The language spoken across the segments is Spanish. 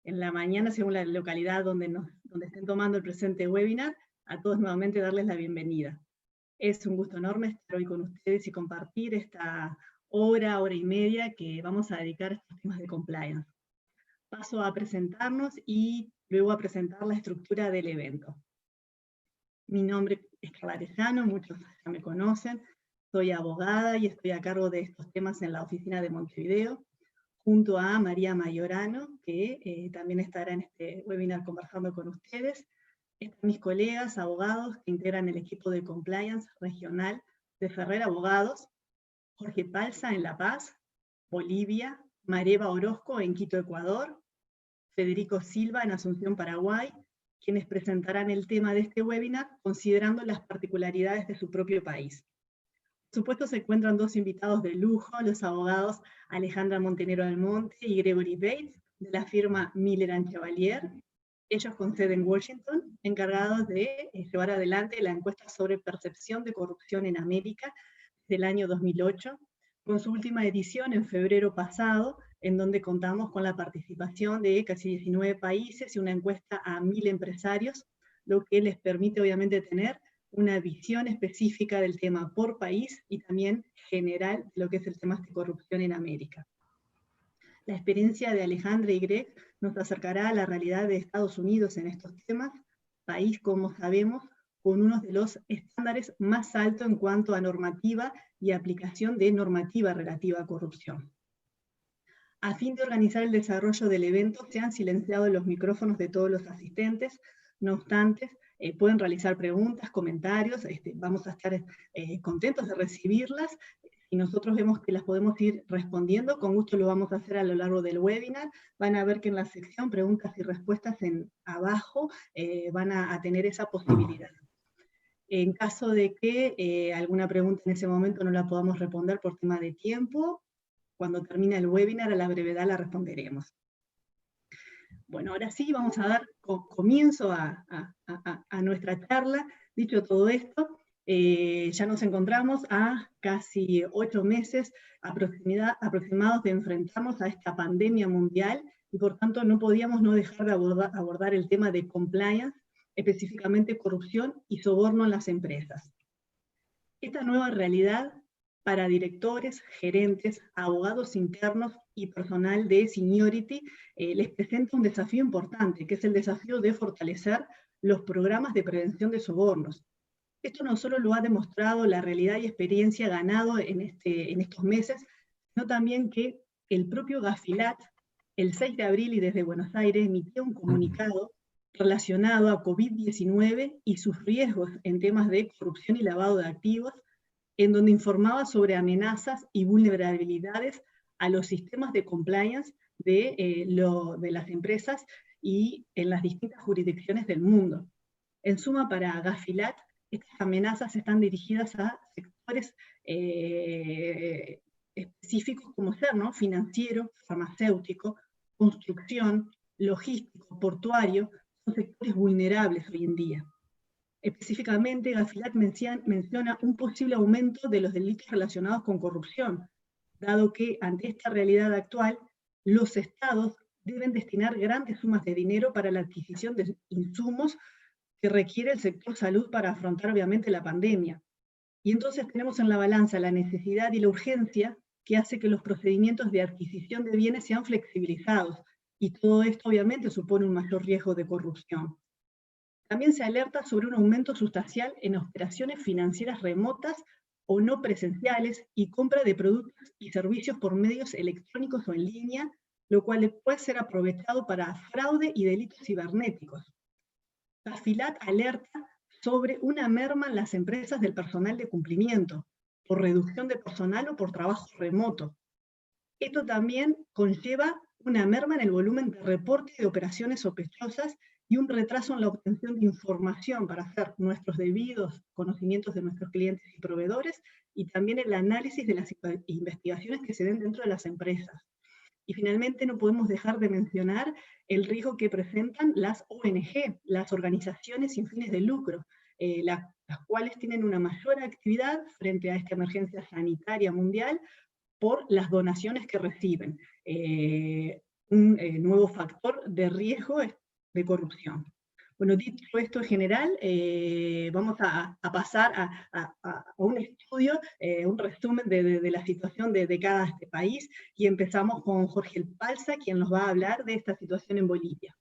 en la mañana, según la localidad donde estén tomando el presente webinar, a todos nuevamente darles la bienvenida. Es un gusto enorme estar hoy con ustedes y compartir esta hora y media que vamos a dedicar a estos temas de compliance. Paso a presentarnos y luego a presentar la estructura del evento. Mi nombre es Carla Arellano, muchos ya me conocen, soy abogada y estoy a cargo de estos temas en la oficina de Montevideo, junto a María Mayorano, que también estará en este webinar conversando con ustedes. Están mis colegas abogados que integran el equipo de compliance regional de Ferrer Abogados, Jorge Palza en La Paz, Bolivia, Mareva Orozco en Quito, Ecuador, Federico Silva en Asunción, Paraguay, quienes presentarán el tema de este webinar considerando las particularidades de su propio país. Por supuesto se encuentran dos invitados de lujo, los abogados Alejandra Montenero Almonte y Gregory Bates, de la firma Miller & Chevalier, ellos con sede en Washington, encargados de llevar adelante la encuesta sobre percepción de corrupción en América del año 2008, con su última edición en febrero pasado, en donde contamos con la participación de casi 19 países y una encuesta a 1000 empresarios, lo que les permite obviamente tener una visión específica del tema por país y también general de lo que es el tema de corrupción en América. La experiencia de Alejandra y Greg nos acercará a la realidad de Estados Unidos en estos temas, país, como sabemos, con uno de los estándares más altos en cuanto a normativa y aplicación de normativa relativa a corrupción. A fin de organizar el desarrollo del evento, se han silenciado los micrófonos de todos los asistentes, no obstante, pueden realizar preguntas, comentarios, vamos a estar contentos de recibirlas, y nosotros vemos que las podemos ir respondiendo, con gusto lo vamos a hacer a lo largo del webinar. Van a ver que en la sección preguntas y respuestas abajo van a tener esa posibilidad. En caso de que alguna pregunta en ese momento no la podamos responder por tema de tiempo, cuando termine el webinar a la brevedad la responderemos. Bueno, ahora sí vamos a dar comienzo a nuestra charla. Dicho todo esto, ya nos encontramos a casi 8 meses aproximados de enfrentarnos a esta pandemia mundial y por tanto no podíamos no dejar de abordar el tema de compliance, específicamente corrupción y soborno en las empresas. Esta nueva realidad para directores, gerentes, abogados internos y personal de seniority les presenta un desafío importante, que es el desafío de fortalecer los programas de prevención de sobornos. Esto no solo lo ha demostrado la realidad y experiencia ganado en estos meses, sino también que el propio Gafilat, el 6 de abril y desde Buenos Aires, emitió un comunicado relacionado a COVID-19 y sus riesgos en temas de corrupción y lavado de activos, en donde informaba sobre amenazas y vulnerabilidades a los sistemas de compliance de las empresas y en las distintas jurisdicciones del mundo. En suma, para Gafilat, estas amenazas están dirigidas a sectores específicos como ser, ¿no?, financiero, farmacéutico, construcción, logístico, portuario, son sectores vulnerables hoy en día. Específicamente, Gafilat menciona un posible aumento de los delitos relacionados con corrupción, dado que ante esta realidad actual, los estados deben destinar grandes sumas de dinero para la adquisición de insumos que requiere el sector salud para afrontar obviamente la pandemia. Y entonces tenemos en la balanza la necesidad y la urgencia que hace que los procedimientos de adquisición de bienes sean flexibilizados, y todo esto obviamente supone un mayor riesgo de corrupción. También se alerta sobre un aumento sustancial en operaciones financieras remotas o no presenciales y compra de productos y servicios por medios electrónicos o en línea, lo cual puede ser aprovechado para fraude y delitos cibernéticos. Gafilat alerta sobre una merma en las empresas del personal de cumplimiento, por reducción de personal o por trabajo remoto. Esto también conlleva una merma en el volumen de reporte de operaciones sospechosas y un retraso en la obtención de información para hacer nuestros debidos conocimientos de nuestros clientes y proveedores, y también el análisis de las investigaciones que se den dentro de las empresas. Y finalmente no podemos dejar de mencionar el riesgo que presentan las ONG, las organizaciones sin fines de lucro, las cuales tienen una mayor actividad frente a esta emergencia sanitaria mundial por las donaciones que reciben. un nuevo factor de riesgo de corrupción. Bueno, dicho esto en general, vamos a pasar a un estudio, un resumen de la situación de cada país, y empezamos con Jorge El Palza, quien nos va a hablar de esta situación en Bolivia.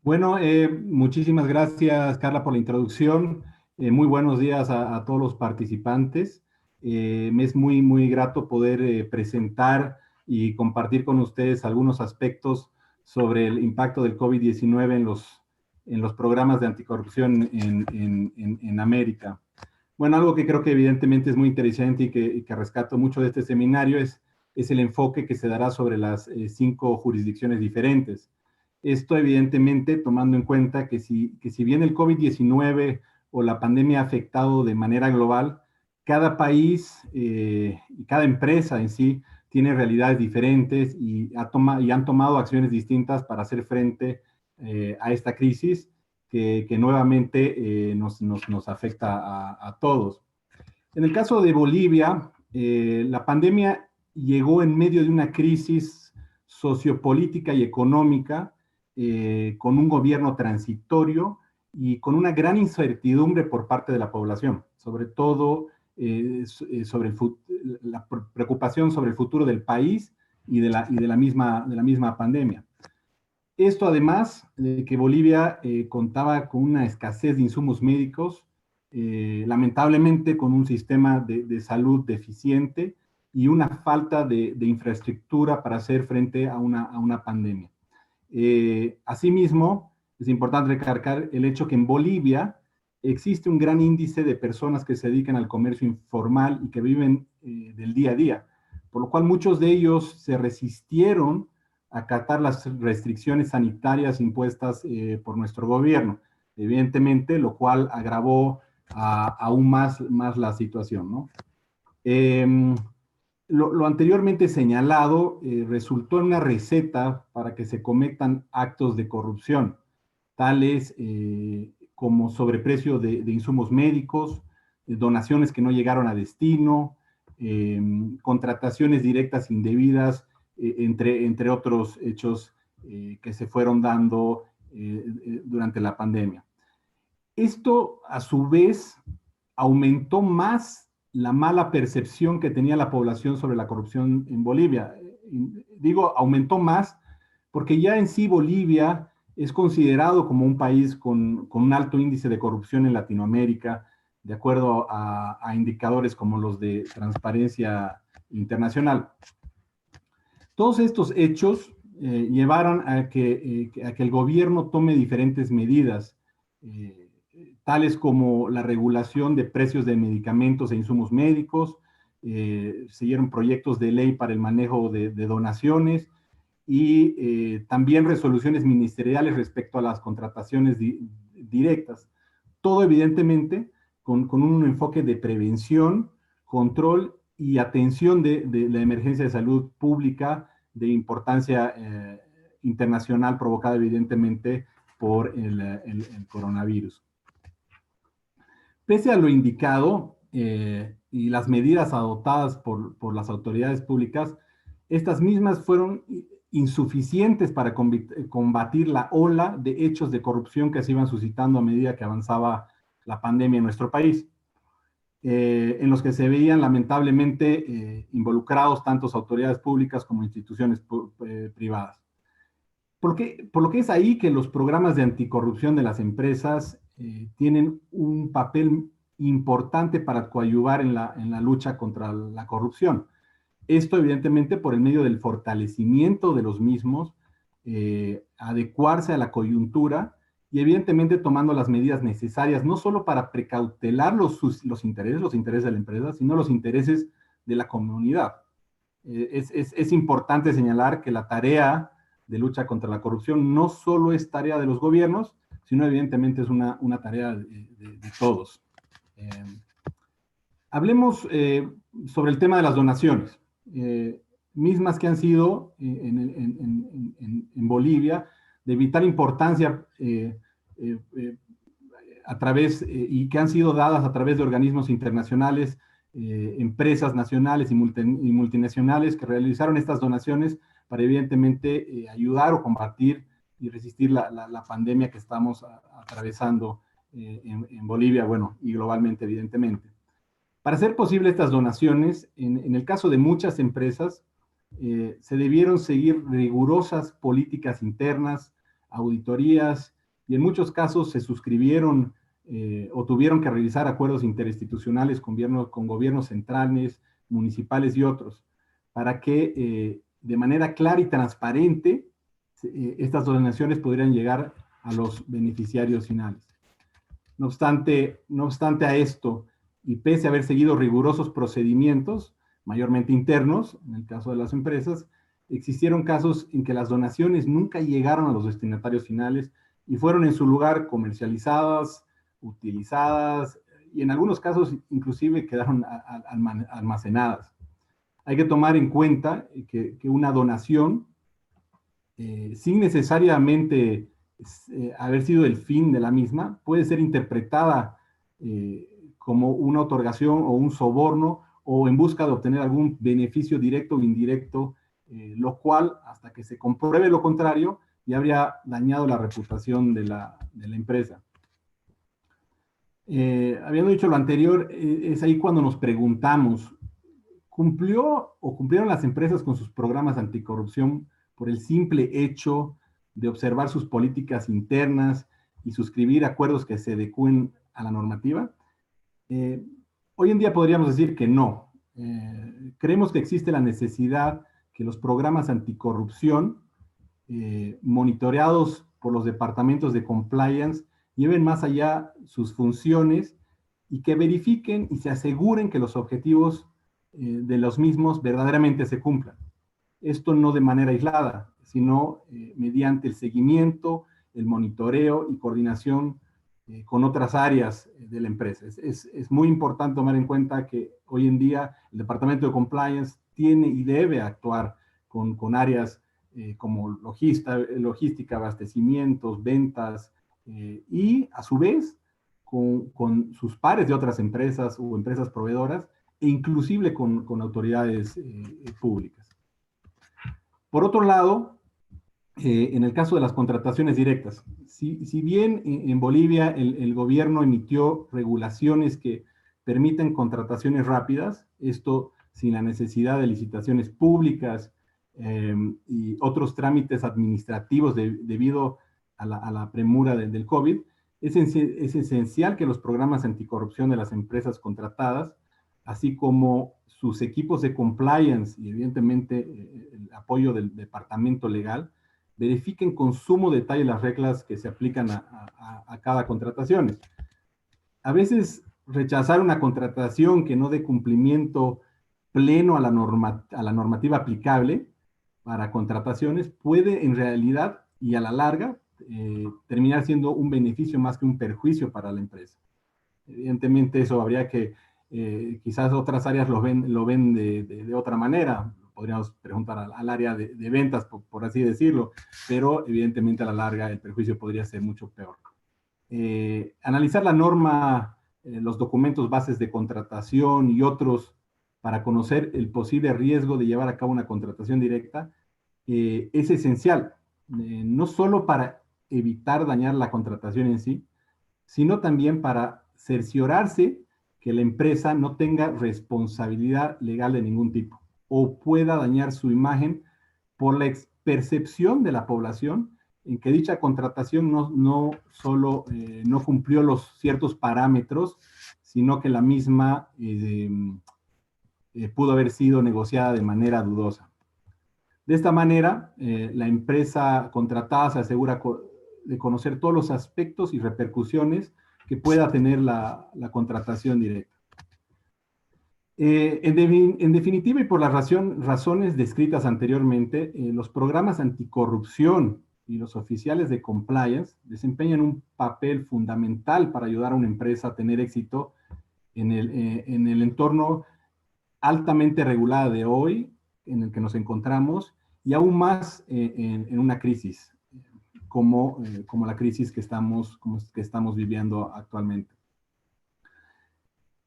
Bueno, muchísimas gracias, Carla, por la introducción. Muy buenos días a todos los participantes. Me es muy grato poder presentar y compartir con ustedes algunos aspectos sobre el impacto del COVID-19 en los programas de anticorrupción en América. Bueno, algo que creo que evidentemente es muy interesante y que rescato mucho de este seminario es el enfoque que se dará sobre las 5 jurisdicciones diferentes. Esto evidentemente tomando en cuenta que si bien el COVID-19 o la pandemia ha afectado de manera global, cada país y cada empresa en sí tiene realidades diferentes y han tomado acciones distintas para hacer frente a esta crisis que nuevamente nos afecta a todos. En el caso de Bolivia, la pandemia llegó en medio de una crisis sociopolítica y económica, con un gobierno transitorio y con una gran incertidumbre por parte de la población, sobre todo sobre la preocupación sobre el futuro del país y de la misma pandemia. Esto además de que Bolivia contaba con una escasez de insumos médicos, lamentablemente con un sistema de salud deficiente y una falta de infraestructura para hacer frente a una pandemia. Asimismo, es importante recalcar el hecho que en Bolivia existe un gran índice de personas que se dedican al comercio informal y que viven del día a día, por lo cual muchos de ellos se resistieron a acatar las restricciones sanitarias impuestas por nuestro gobierno, evidentemente, lo cual agravó aún más la situación, ¿no? Lo anteriormente señalado resultó en una receta para que se cometan actos de corrupción, tales como sobreprecio de insumos médicos, donaciones que no llegaron a destino, contrataciones directas indebidas, entre otros hechos que se fueron dando durante la pandemia. Esto, a su vez, aumentó más la mala percepción que tenía la población sobre la corrupción en Bolivia. Digo, aumentó más porque ya en sí Bolivia es considerado como un país con un alto índice de corrupción en Latinoamérica, de acuerdo a indicadores como los de Transparencia Internacional. Todos estos hechos llevaron a que el gobierno tome diferentes medidas, tales como la regulación de precios de medicamentos e insumos médicos, siguieron proyectos de ley para el manejo de donaciones y también resoluciones ministeriales respecto a las contrataciones directas. Todo evidentemente con un enfoque de prevención, control y atención de la emergencia de salud pública de importancia internacional provocada evidentemente por el coronavirus. Pese a lo indicado y las medidas adoptadas por las autoridades públicas, estas mismas fueron insuficientes para combatir la ola de hechos de corrupción que se iban suscitando a medida que avanzaba la pandemia en nuestro país, en los que se veían lamentablemente involucrados tantas autoridades públicas como instituciones privadas. Por lo que es ahí que los programas de anticorrupción de las empresas tienen un papel importante para coadyuvar en la lucha contra la corrupción. Esto evidentemente por el medio del fortalecimiento de los mismos, adecuarse a la coyuntura y evidentemente tomando las medidas necesarias, no solo para precautelar los intereses de la empresa, sino los intereses de la comunidad. Es importante señalar que la tarea de lucha contra la corrupción no solo es tarea de los gobiernos, sino evidentemente es una tarea de todos. Hablemos sobre el tema de las donaciones, mismas que han sido en Bolivia de vital importancia a través y que han sido dadas a través de organismos internacionales, empresas nacionales y multinacionales que realizaron estas donaciones para evidentemente ayudar o combatir y resistir la pandemia que estamos atravesando en Bolivia, bueno, y globalmente, evidentemente. Para hacer posible estas donaciones, en el caso de muchas empresas, se debieron seguir rigurosas políticas internas, auditorías, y en muchos casos se suscribieron o tuvieron que realizar acuerdos interinstitucionales con gobiernos centrales, municipales y otros, para que de manera clara y transparente estas donaciones pudieran llegar a los beneficiarios finales. No obstante a esto, y pese a haber seguido rigurosos procedimientos, mayormente internos, en el caso de las empresas, existieron casos en que las donaciones nunca llegaron a los destinatarios finales y fueron en su lugar comercializadas, utilizadas y en algunos casos inclusive quedaron almacenadas. Hay que tomar en cuenta que una donación, sin necesariamente haber sido el fin de la misma, puede ser interpretada como una otorgación o un soborno o en busca de obtener algún beneficio directo o indirecto, lo cual, hasta que se compruebe lo contrario, ya habría dañado la reputación de la empresa. Habiendo dicho lo anterior, es ahí cuando nos preguntamos, ¿cumplieron las empresas con sus programas anticorrupción por el simple hecho de observar sus políticas internas y suscribir acuerdos que se adecúen a la normativa? Hoy en día podríamos decir que no. Creemos que existe la necesidad que los programas anticorrupción, monitoreados por los departamentos de compliance, lleven más allá sus funciones y que verifiquen y se aseguren que los objetivos de los mismos verdaderamente se cumplan. Esto no de manera aislada, sino mediante el seguimiento, el monitoreo y coordinación con otras áreas de la empresa. Es muy importante tomar en cuenta que hoy en día el Departamento de Compliance tiene y debe actuar con áreas como logística, abastecimientos, ventas, y a su vez con sus pares de otras empresas o empresas proveedoras e inclusive con autoridades públicas. Por otro lado, en el caso de las contrataciones directas, si bien en Bolivia el gobierno emitió regulaciones que permiten contrataciones rápidas, esto sin la necesidad de licitaciones públicas y otros trámites administrativos debido a la premura del COVID, es esencial que los programas anticorrupción de las empresas contratadas, así como sus equipos de compliance y evidentemente el apoyo del departamento legal, verifiquen con sumo detalle las reglas que se aplican a cada contratación. A veces rechazar una contratación que no dé cumplimiento pleno a la normativa aplicable para contrataciones puede en realidad y a la larga terminar siendo un beneficio más que un perjuicio para la empresa. Evidentemente eso habría que, quizás otras áreas lo ven de otra manera. Podríamos preguntar al área de ventas, por así decirlo, pero evidentemente a la larga el perjuicio podría ser mucho peor. Analizar la norma, los documentos bases de contratación y otros para conocer el posible riesgo de llevar a cabo una contratación directa es esencial, no solo para evitar dañar la contratación en sí, sino también para cerciorarse que la empresa no tenga responsabilidad legal de ningún tipo o pueda dañar su imagen por la percepción de la población en que dicha contratación no solo no cumplió los ciertos parámetros, sino que la misma pudo haber sido negociada de manera dudosa. De esta manera, la empresa contratada se asegura de conocer todos los aspectos y repercusiones que pueda tener la contratación directa. En definitiva, y por las razones descritas anteriormente, los programas anticorrupción y los oficiales de compliance desempeñan un papel fundamental para ayudar a una empresa a tener éxito en el entorno altamente regulado de hoy, en el que nos encontramos, y aún más en una crisis, como la crisis que estamos viviendo actualmente.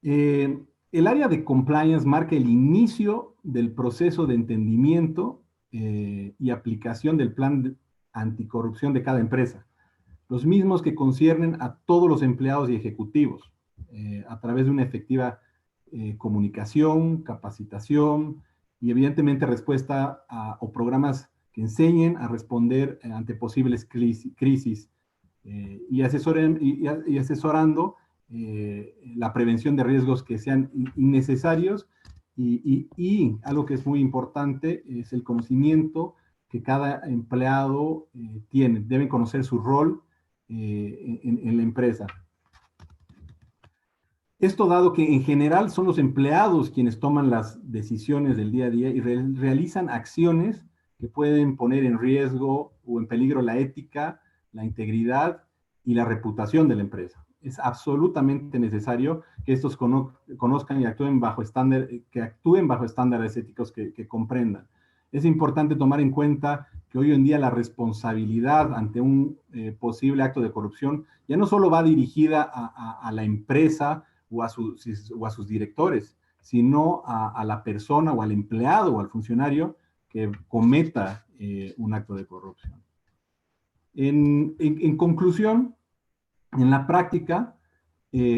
El área de compliance marca el inicio del proceso de entendimiento y aplicación del plan anticorrupción de cada empresa, los mismos que conciernen a todos los empleados y ejecutivos, a través de una efectiva comunicación, capacitación y evidentemente respuesta o programas que enseñen a responder ante posibles crisis y asesorando la prevención de riesgos que sean innecesarios y algo que es muy importante es el conocimiento que cada empleado tiene. Deben conocer su rol en la empresa. Esto dado que en general son los empleados quienes toman las decisiones del día a día y realizan acciones que pueden poner en riesgo o en peligro la ética, la integridad y la reputación de la empresa. Es absolutamente necesario que estos conozcan y actúen bajo estándares éticos que comprendan. Es importante tomar en cuenta que hoy en día la responsabilidad ante un posible acto de corrupción ya no solo va dirigida a la empresa o a sus directores, sino a la persona o al empleado o al funcionario que cometa un acto de corrupción. En conclusión, en la práctica,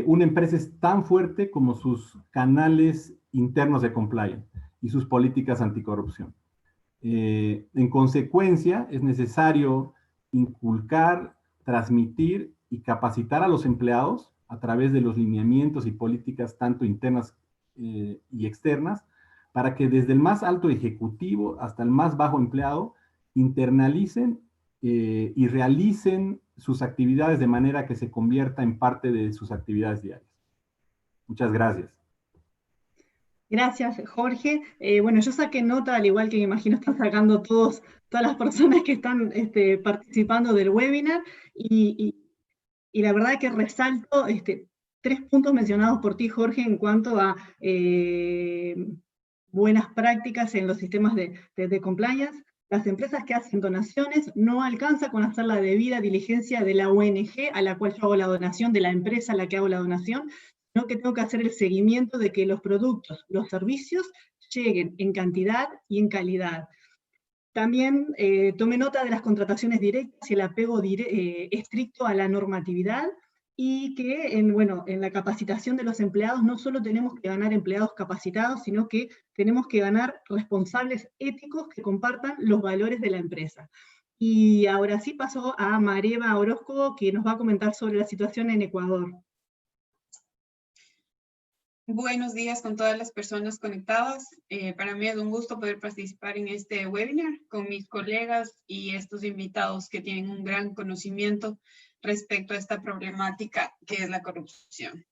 una empresa es tan fuerte como sus canales internos de compliance y sus políticas anticorrupción. En consecuencia, es necesario inculcar, transmitir y capacitar a los empleados a través de los lineamientos y políticas tanto internas y externas, para que desde el más alto ejecutivo hasta el más bajo empleado internalicen y realicen sus actividades de manera que se convierta en parte de sus actividades diarias. Muchas gracias. Gracias, Jorge. Bueno, yo saqué nota, al igual que me imagino están sacando todas las personas que están participando del webinar, y la verdad que resalto 3 puntos mencionados por ti, Jorge, en cuanto a buenas prácticas en los sistemas de compliance. Las empresas que hacen donaciones no alcanza con hacer la debida diligencia de la ONG a la cual yo hago la donación, de la empresa a la que hago la donación, sino que tengo que hacer el seguimiento de que los productos, los servicios, lleguen en cantidad y en calidad. También tomé nota de las contrataciones directas y el apego estricto a la normatividad, y que en la capacitación de los empleados no solo tenemos que ganar empleados capacitados, sino que tenemos que ganar responsables éticos que compartan los valores de la empresa. Y ahora sí paso a Mareva Orozco, que nos va a comentar sobre la situación en Ecuador. Buenos días con todas las personas conectadas. Para mí es un gusto poder participar en este webinar con mis colegas y estos invitados que tienen un gran conocimiento respecto a esta problemática que es la corrupción.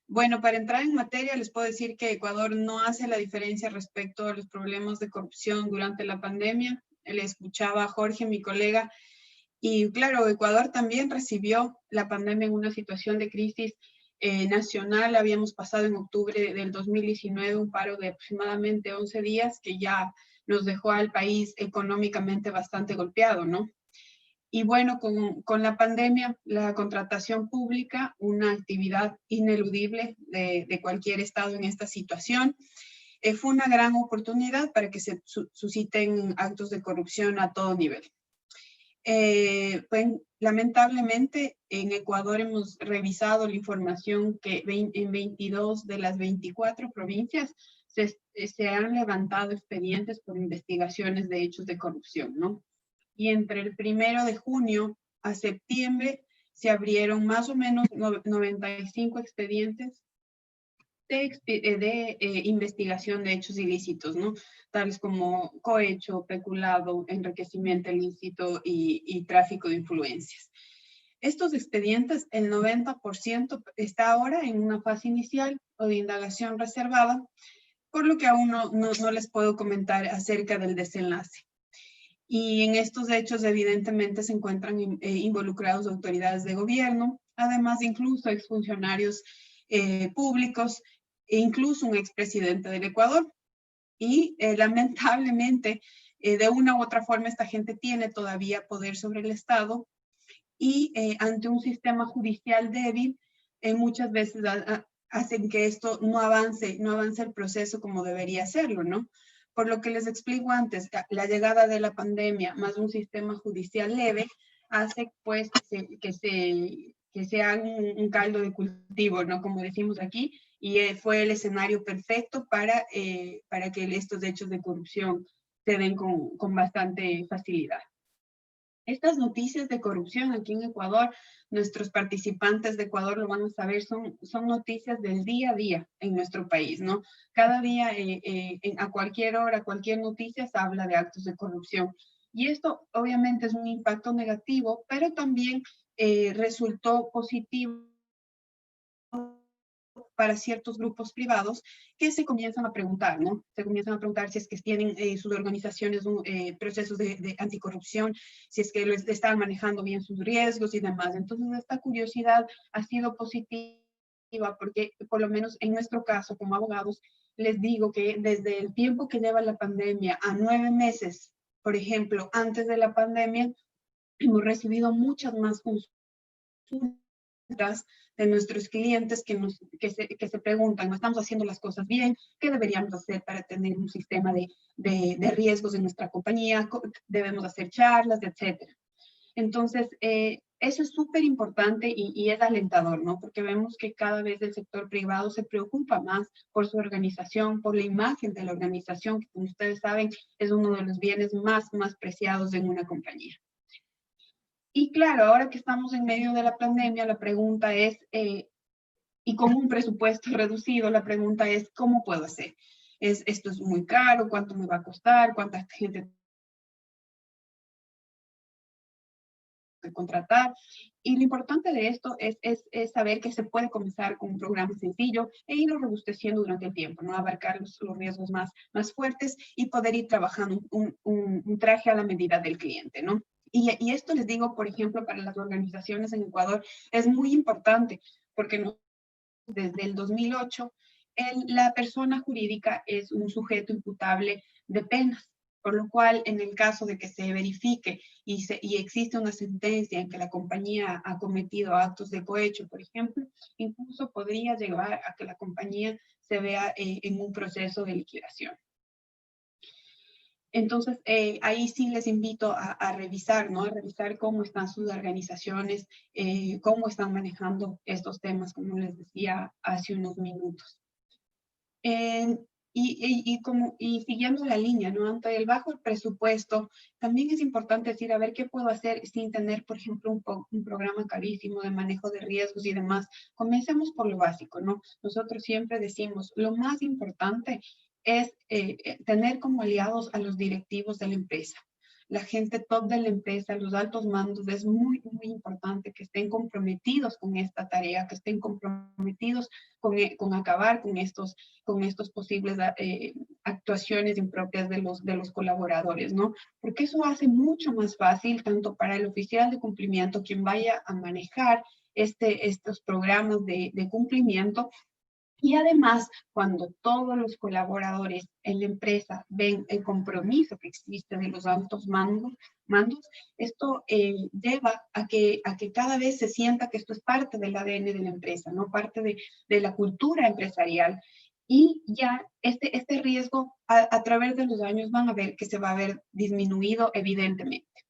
Bueno, para entrar en materia les puedo decir que Ecuador no hace la diferencia respecto a los problemas de corrupción durante la pandemia. Le escuchaba a Jorge, mi colega, y claro, Ecuador también recibió la pandemia en una situación de crisis nacional. Habíamos pasado en octubre del 2019 un paro de aproximadamente 11 días que ya nos dejó al país económicamente bastante golpeado, ¿no? Y bueno, con la pandemia, la contratación pública, una actividad ineludible de cualquier estado en esta situación, fue una gran oportunidad para que se susciten actos de corrupción a todo nivel. Pues, lamentablemente, en Ecuador hemos revisado la información que en 22 de las 24 provincias se han levantado expedientes por investigaciones de hechos de corrupción, ¿no? Y entre el 1 de junio a septiembre se abrieron más o menos 95 expedientes de investigación de hechos ilícitos, ¿no? Tales como cohecho, peculado, enriquecimiento ilícito y tráfico de influencias. Estos expedientes, el 90% está ahora en una fase inicial o de indagación reservada, por lo que aún no les puedo comentar acerca del desenlace. Y en estos hechos evidentemente se encuentran involucrados autoridades de gobierno, además incluso exfuncionarios públicos e incluso un expresidente del Ecuador. Y lamentablemente, de una u otra forma, esta gente tiene todavía poder sobre el Estado, y ante un sistema judicial débil, muchas veces hacen que esto no avance el proceso como debería hacerlo, ¿no? por lo que les explico antes, la llegada de la pandemia más un sistema judicial leve hace pues que sea un caldo de cultivo, ¿no? Como decimos aquí, y fue el escenario perfecto para que estos hechos de corrupción se den con bastante facilidad. Estas noticias de corrupción aquí en Ecuador, nuestros participantes de Ecuador lo van a saber, son noticias del día a día en nuestro país, ¿no? Cada día, a cualquier hora, cualquier noticia se habla de actos de corrupción. Y esto obviamente es un impacto negativo, pero también resultó positivo para ciertos grupos privados que se comienzan a preguntar, ¿no? Se comienzan a preguntar si es que tienen sus organizaciones procesos de anticorrupción, si es que están manejando bien sus riesgos y demás. Entonces, esta curiosidad ha sido positiva porque, por lo menos en nuestro caso, como abogados, les digo que desde el tiempo que lleva la pandemia a 9 meses, por ejemplo, antes de la pandemia, hemos recibido muchas más consultas de nuestros clientes que se preguntan, ¿no estamos haciendo las cosas bien? ¿Qué deberíamos hacer para tener un sistema de riesgos en nuestra compañía? ¿Debemos hacer charlas, etcétera? Entonces, eso es súper importante y es alentador, ¿no? Porque vemos que cada vez el sector privado se preocupa más por su organización, por la imagen de la organización, que como ustedes saben, es uno de los bienes más preciados en una compañía. Y claro, ahora que estamos en medio de la pandemia, la pregunta es, y con un presupuesto reducido, la pregunta es, ¿cómo puedo hacer? ¿Esto es muy caro? ¿Cuánto me va a costar? ¿Cuánta gente que contratar? Y lo importante de esto es saber que se puede comenzar con un programa sencillo e irlo robusteciendo durante el tiempo, ¿no? Abarcar los riesgos más fuertes y poder ir trabajando un traje a la medida del cliente, ¿no? Y esto les digo, por ejemplo, para las organizaciones en Ecuador, es muy importante porque desde el 2008 la persona jurídica es un sujeto imputable de penas, por lo cual en el caso de que se verifique y existe una sentencia en que la compañía ha cometido actos de cohecho, por ejemplo, incluso podría llevar a que la compañía se vea en un proceso de liquidación. Entonces, ahí sí les invito a revisar, ¿no? A revisar cómo están sus organizaciones, cómo están manejando estos temas, como les decía hace unos minutos. Y siguiendo la línea, ¿no? Ante el bajo presupuesto, también es importante decir, a ver, ¿qué puedo hacer sin tener, por ejemplo, un programa carísimo de manejo de riesgos y demás? Comencemos por lo básico, ¿no? Nosotros siempre decimos, lo más importante es tener como aliados a los directivos de la empresa. La gente top de la empresa, los altos mandos, es muy importante que estén comprometidos con esta tarea, que estén comprometidos con acabar con estos posibles actuaciones impropias de los colaboradores, ¿no? Porque eso hace mucho más fácil, tanto para el oficial de cumplimiento, quien vaya a manejar estos programas de cumplimiento, y además, cuando todos los colaboradores en la empresa ven el compromiso que existe de los altos mandos, esto lleva a que cada vez se sienta que esto es parte del ADN de la empresa, ¿no? Parte de la cultura empresarial. Y ya este riesgo a través de los años van a ver que se va a ver disminuido evidentemente.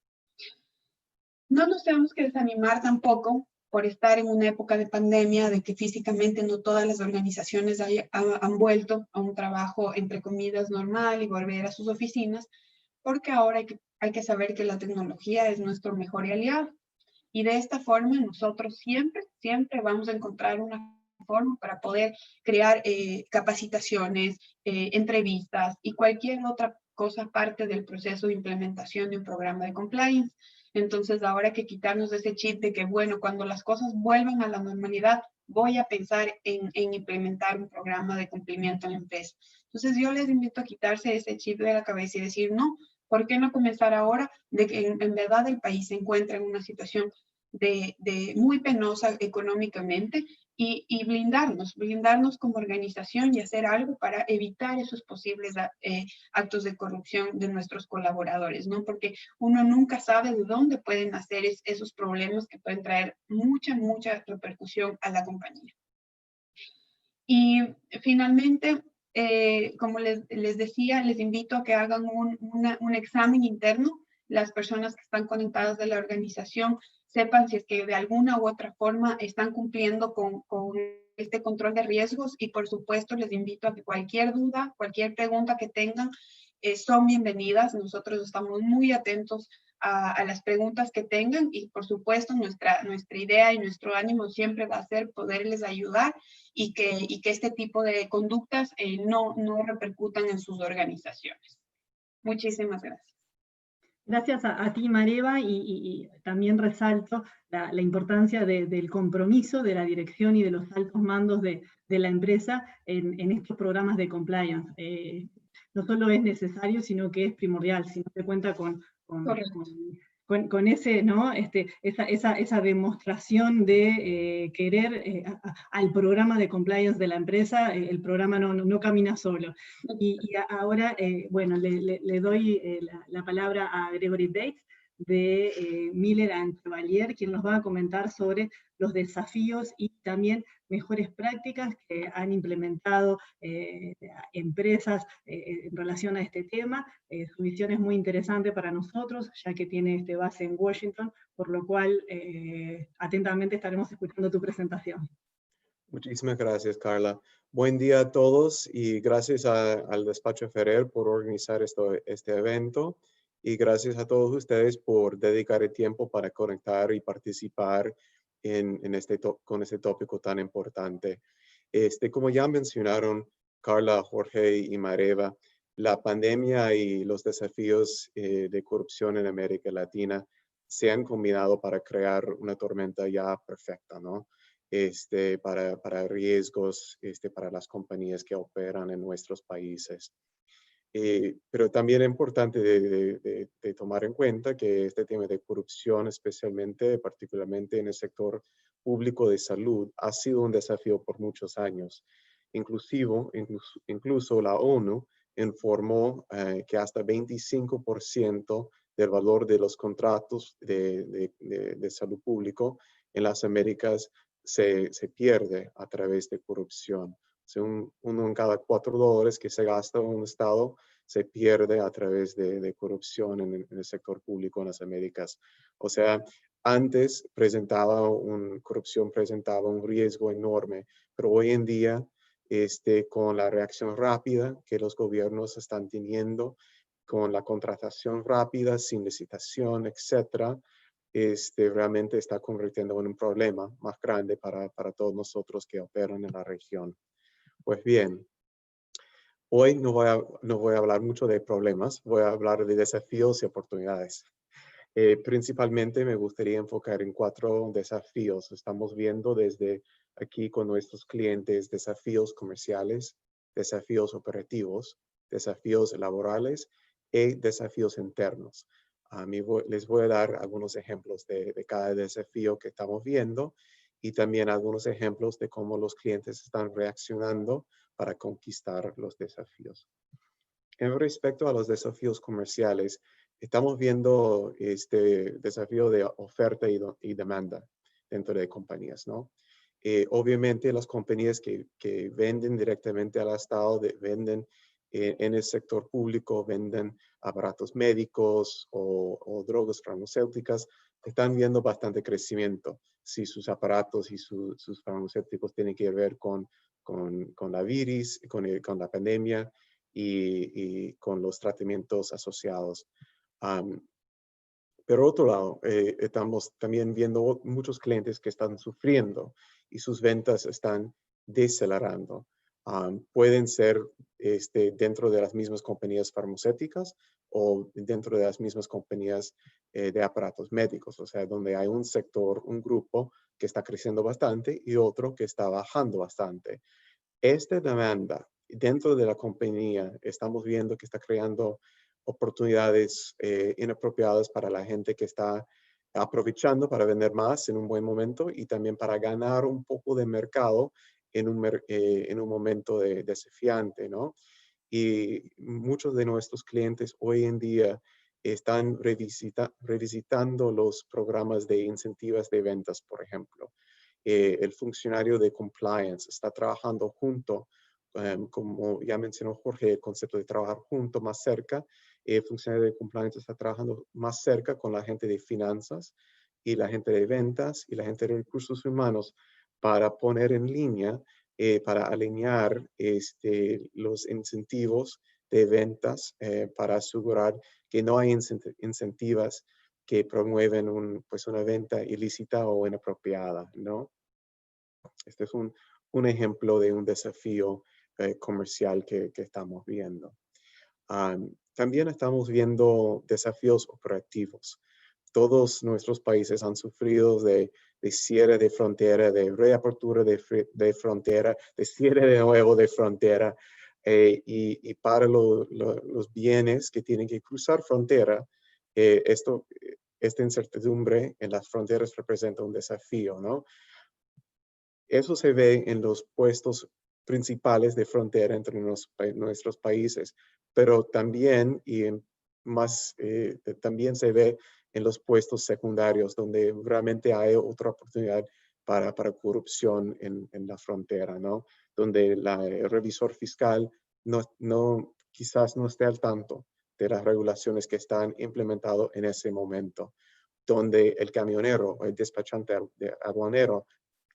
No nos tenemos que desanimar tampoco por estar en una época de pandemia, de que físicamente no todas las organizaciones han vuelto a un trabajo, entre comillas, normal y volver a sus oficinas, porque ahora hay que saber que la tecnología es nuestro mejor aliado. Y de esta forma nosotros siempre vamos a encontrar una forma para poder crear capacitaciones, entrevistas y cualquier otra cosa parte del proceso de implementación de un programa de compliance. Entonces, ahora hay que quitarnos ese chip de que, bueno, cuando las cosas vuelvan a la normalidad, voy a pensar en implementar un programa de cumplimiento en la empresa. Entonces, yo les invito a quitarse ese chip de la cabeza y decir, no, ¿por qué no comenzar ahora de que en verdad el país se encuentra en una situación de muy penosa económicamente y blindarnos como organización y hacer algo para evitar esos posibles actos de corrupción de nuestros colaboradores, ¿no? Porque uno nunca sabe de dónde pueden nacer esos problemas que pueden traer mucha repercusión a la compañía. Y finalmente, como les decía, les invito a que hagan un examen interno. Las personas que están conectadas de la organización sepan si es que de alguna u otra forma están cumpliendo con este control de riesgos, y por supuesto les invito a que cualquier duda, cualquier pregunta que tengan, son bienvenidas. Nosotros estamos muy atentos a las preguntas que tengan, y por supuesto nuestra idea y nuestro ánimo siempre va a ser poderles ayudar y que este tipo de conductas no repercutan en sus organizaciones. Muchísimas gracias. Gracias a ti, Mareva, y también resalto la importancia del compromiso de la dirección y de los altos mandos de la empresa en estos programas de compliance. No solo es necesario, sino que es primordial. Si no se cuenta con ese, ¿no? esa demostración de querer al programa de compliance de la empresa, el programa no camina solo. Y ahora, bueno, le doy la palabra a Gregory Bates de Miller & Chevalier, quien nos va a comentar sobre los desafíos y también mejores prácticas que han implementado empresas en relación a este tema. Su visión es muy interesante para nosotros, ya que tiene base en Washington, por lo cual atentamente estaremos escuchando tu presentación. Muchísimas gracias, Carla. Buen día a todos y gracias al Despacho Ferrer por organizar este evento, y gracias a todos ustedes por dedicar el tiempo para conectar y participar con este tópico tan importante. Como ya mencionaron Carla, Jorge y Mareva, la pandemia y los desafíos de corrupción en América Latina se han combinado para crear una tormenta ya perfecta, ¿no? Para riesgos para las compañías que operan en nuestros países. Pero también es importante de tomar en cuenta que este tema de corrupción, particularmente en el sector público de salud, ha sido un desafío por muchos años. Incluso la ONU informó que hasta 25% del valor de los contratos de salud público en las Américas se pierde a través de corrupción. O sea, uno en cada $4 que se gasta en un estado se pierde a través de corrupción en el sector público en las Américas. O sea, antes corrupción presentaba un riesgo enorme, pero hoy en día, con la reacción rápida que los gobiernos están teniendo, con la contratación rápida, sin licitación, etcétera, realmente está convirtiendo en un problema más grande para todos nosotros que operan en la región. Pues bien, hoy no voy a hablar mucho de problemas, voy a hablar de desafíos y oportunidades. Principalmente me gustaría enfocar en 4 desafíos. Estamos viendo desde aquí con nuestros clientes desafíos comerciales, desafíos operativos, desafíos laborales y desafíos internos. Les voy a dar algunos ejemplos de cada desafío que estamos viendo, y también algunos ejemplos de cómo los clientes están reaccionando para conquistar los desafíos. En respecto a los desafíos comerciales, estamos viendo este desafío de oferta y demanda dentro de compañías, ¿no? Obviamente las compañías que venden directamente al Estado, venden en el sector público, venden aparatos médicos o drogas farmacéuticas, están viendo bastante crecimiento. Si sus aparatos y sus farmacéuticos tienen que ver con la virus, con la pandemia y con los tratamientos asociados. Pero otro lado, estamos también viendo muchos clientes que están sufriendo y sus ventas están decelerando. Pueden ser dentro de las mismas compañías farmacéuticas o dentro de las mismas compañías de aparatos médicos, o sea, donde hay un sector, un grupo que está creciendo bastante y otro que está bajando bastante. Esta demanda dentro de la compañía estamos viendo que está creando oportunidades inapropiadas para la gente que está aprovechando para vender más en un buen momento y también para ganar un poco de mercado en un momento desafiante, ¿no? Y muchos de nuestros clientes hoy en día están revisitando los programas de incentivos de ventas, por ejemplo. El funcionario de compliance está trabajando junto como ya mencionó Jorge, el concepto de trabajar junto, más cerca. El funcionario de compliance está trabajando más cerca con la gente de finanzas y la gente de ventas y la gente de recursos humanos para poner en línea, para alinear los incentivos de ventas para asegurar que no hay incentivos que promueven pues una venta ilícita o inapropiada, ¿no? Este es un ejemplo de un desafío comercial que estamos viendo. También estamos viendo desafíos operativos. Todos nuestros países han sufrido de cierre de frontera, de reapertura de frontera, de cierre de nuevo de frontera. Y para los bienes que tienen que cruzar frontera, esta incertidumbre en las fronteras representa un desafío, ¿no? Eso se ve en los puestos principales de frontera entre nuestros países, pero también, también se ve en los puestos secundarios, donde realmente hay otra oportunidad para corrupción en la frontera, ¿no? Donde el revisor fiscal quizás no esté al tanto de las regulaciones que están implementadas en ese momento, donde el camionero o el despachante aduanero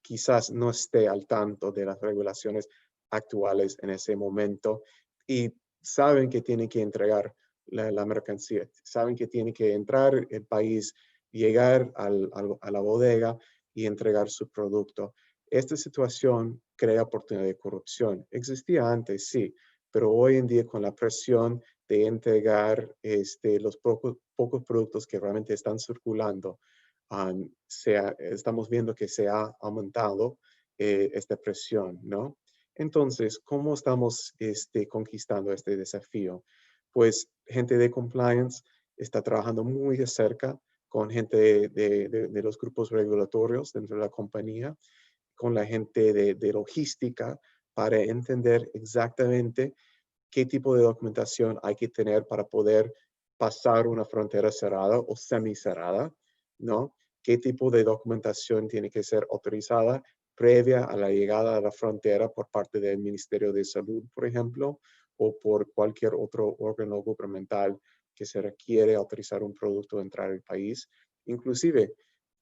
quizás no esté al tanto de las regulaciones actuales en ese momento y saben que tienen que entregar la mercancía, saben que tienen que entrar el país, llegar a la bodega y entregar su producto. Esta situación crea oportunidad de corrupción. Existía antes, sí, pero hoy en día con la presión de entregar los pocos productos que realmente están circulando, estamos viendo que se ha aumentado esta presión, ¿no? Entonces, ¿cómo estamos conquistando este desafío? Pues gente de compliance está trabajando muy de cerca con gente de los grupos regulatorios dentro de la compañía, con la gente de logística para entender exactamente qué tipo de documentación hay que tener para poder pasar una frontera cerrada o semicerrada, ¿no? ¿Qué tipo de documentación tiene que ser autorizada previa a la llegada a la frontera por parte del Ministerio de Salud, por ejemplo, o por cualquier otro órgano gubernamental que se requiere autorizar un producto a entrar al país? Inclusive,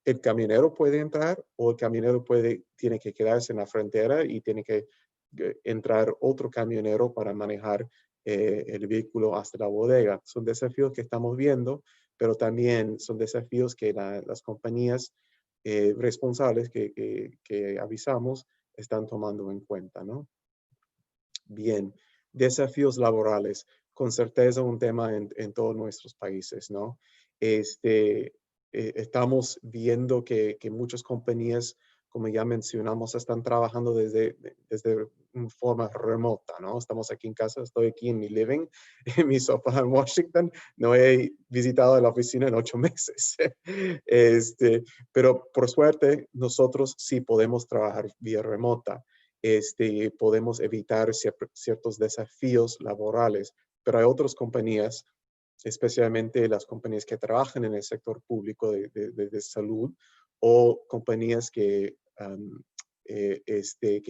el camionero puede entrar o el camionero tiene que quedarse en la frontera y tiene que entrar otro camionero para manejar el vehículo hasta la bodega. Son desafíos que estamos viendo, pero también son desafíos que las compañías responsables que avisamos están tomando en cuenta, ¿no? Bien, desafíos laborales. Con certeza un tema en todos nuestros países, ¿no? Estamos viendo que muchas compañías, como ya mencionamos, están trabajando desde una forma remota, ¿no? Estamos aquí en casa, estoy aquí en mi living, en mi sofá en Washington, no he visitado la oficina en 8 meses. Pero por suerte, nosotros sí podemos trabajar vía remota. Podemos evitar ciertos desafíos laborales, pero hay otras compañías, especialmente las compañías que trabajan en el sector público de salud o compañías que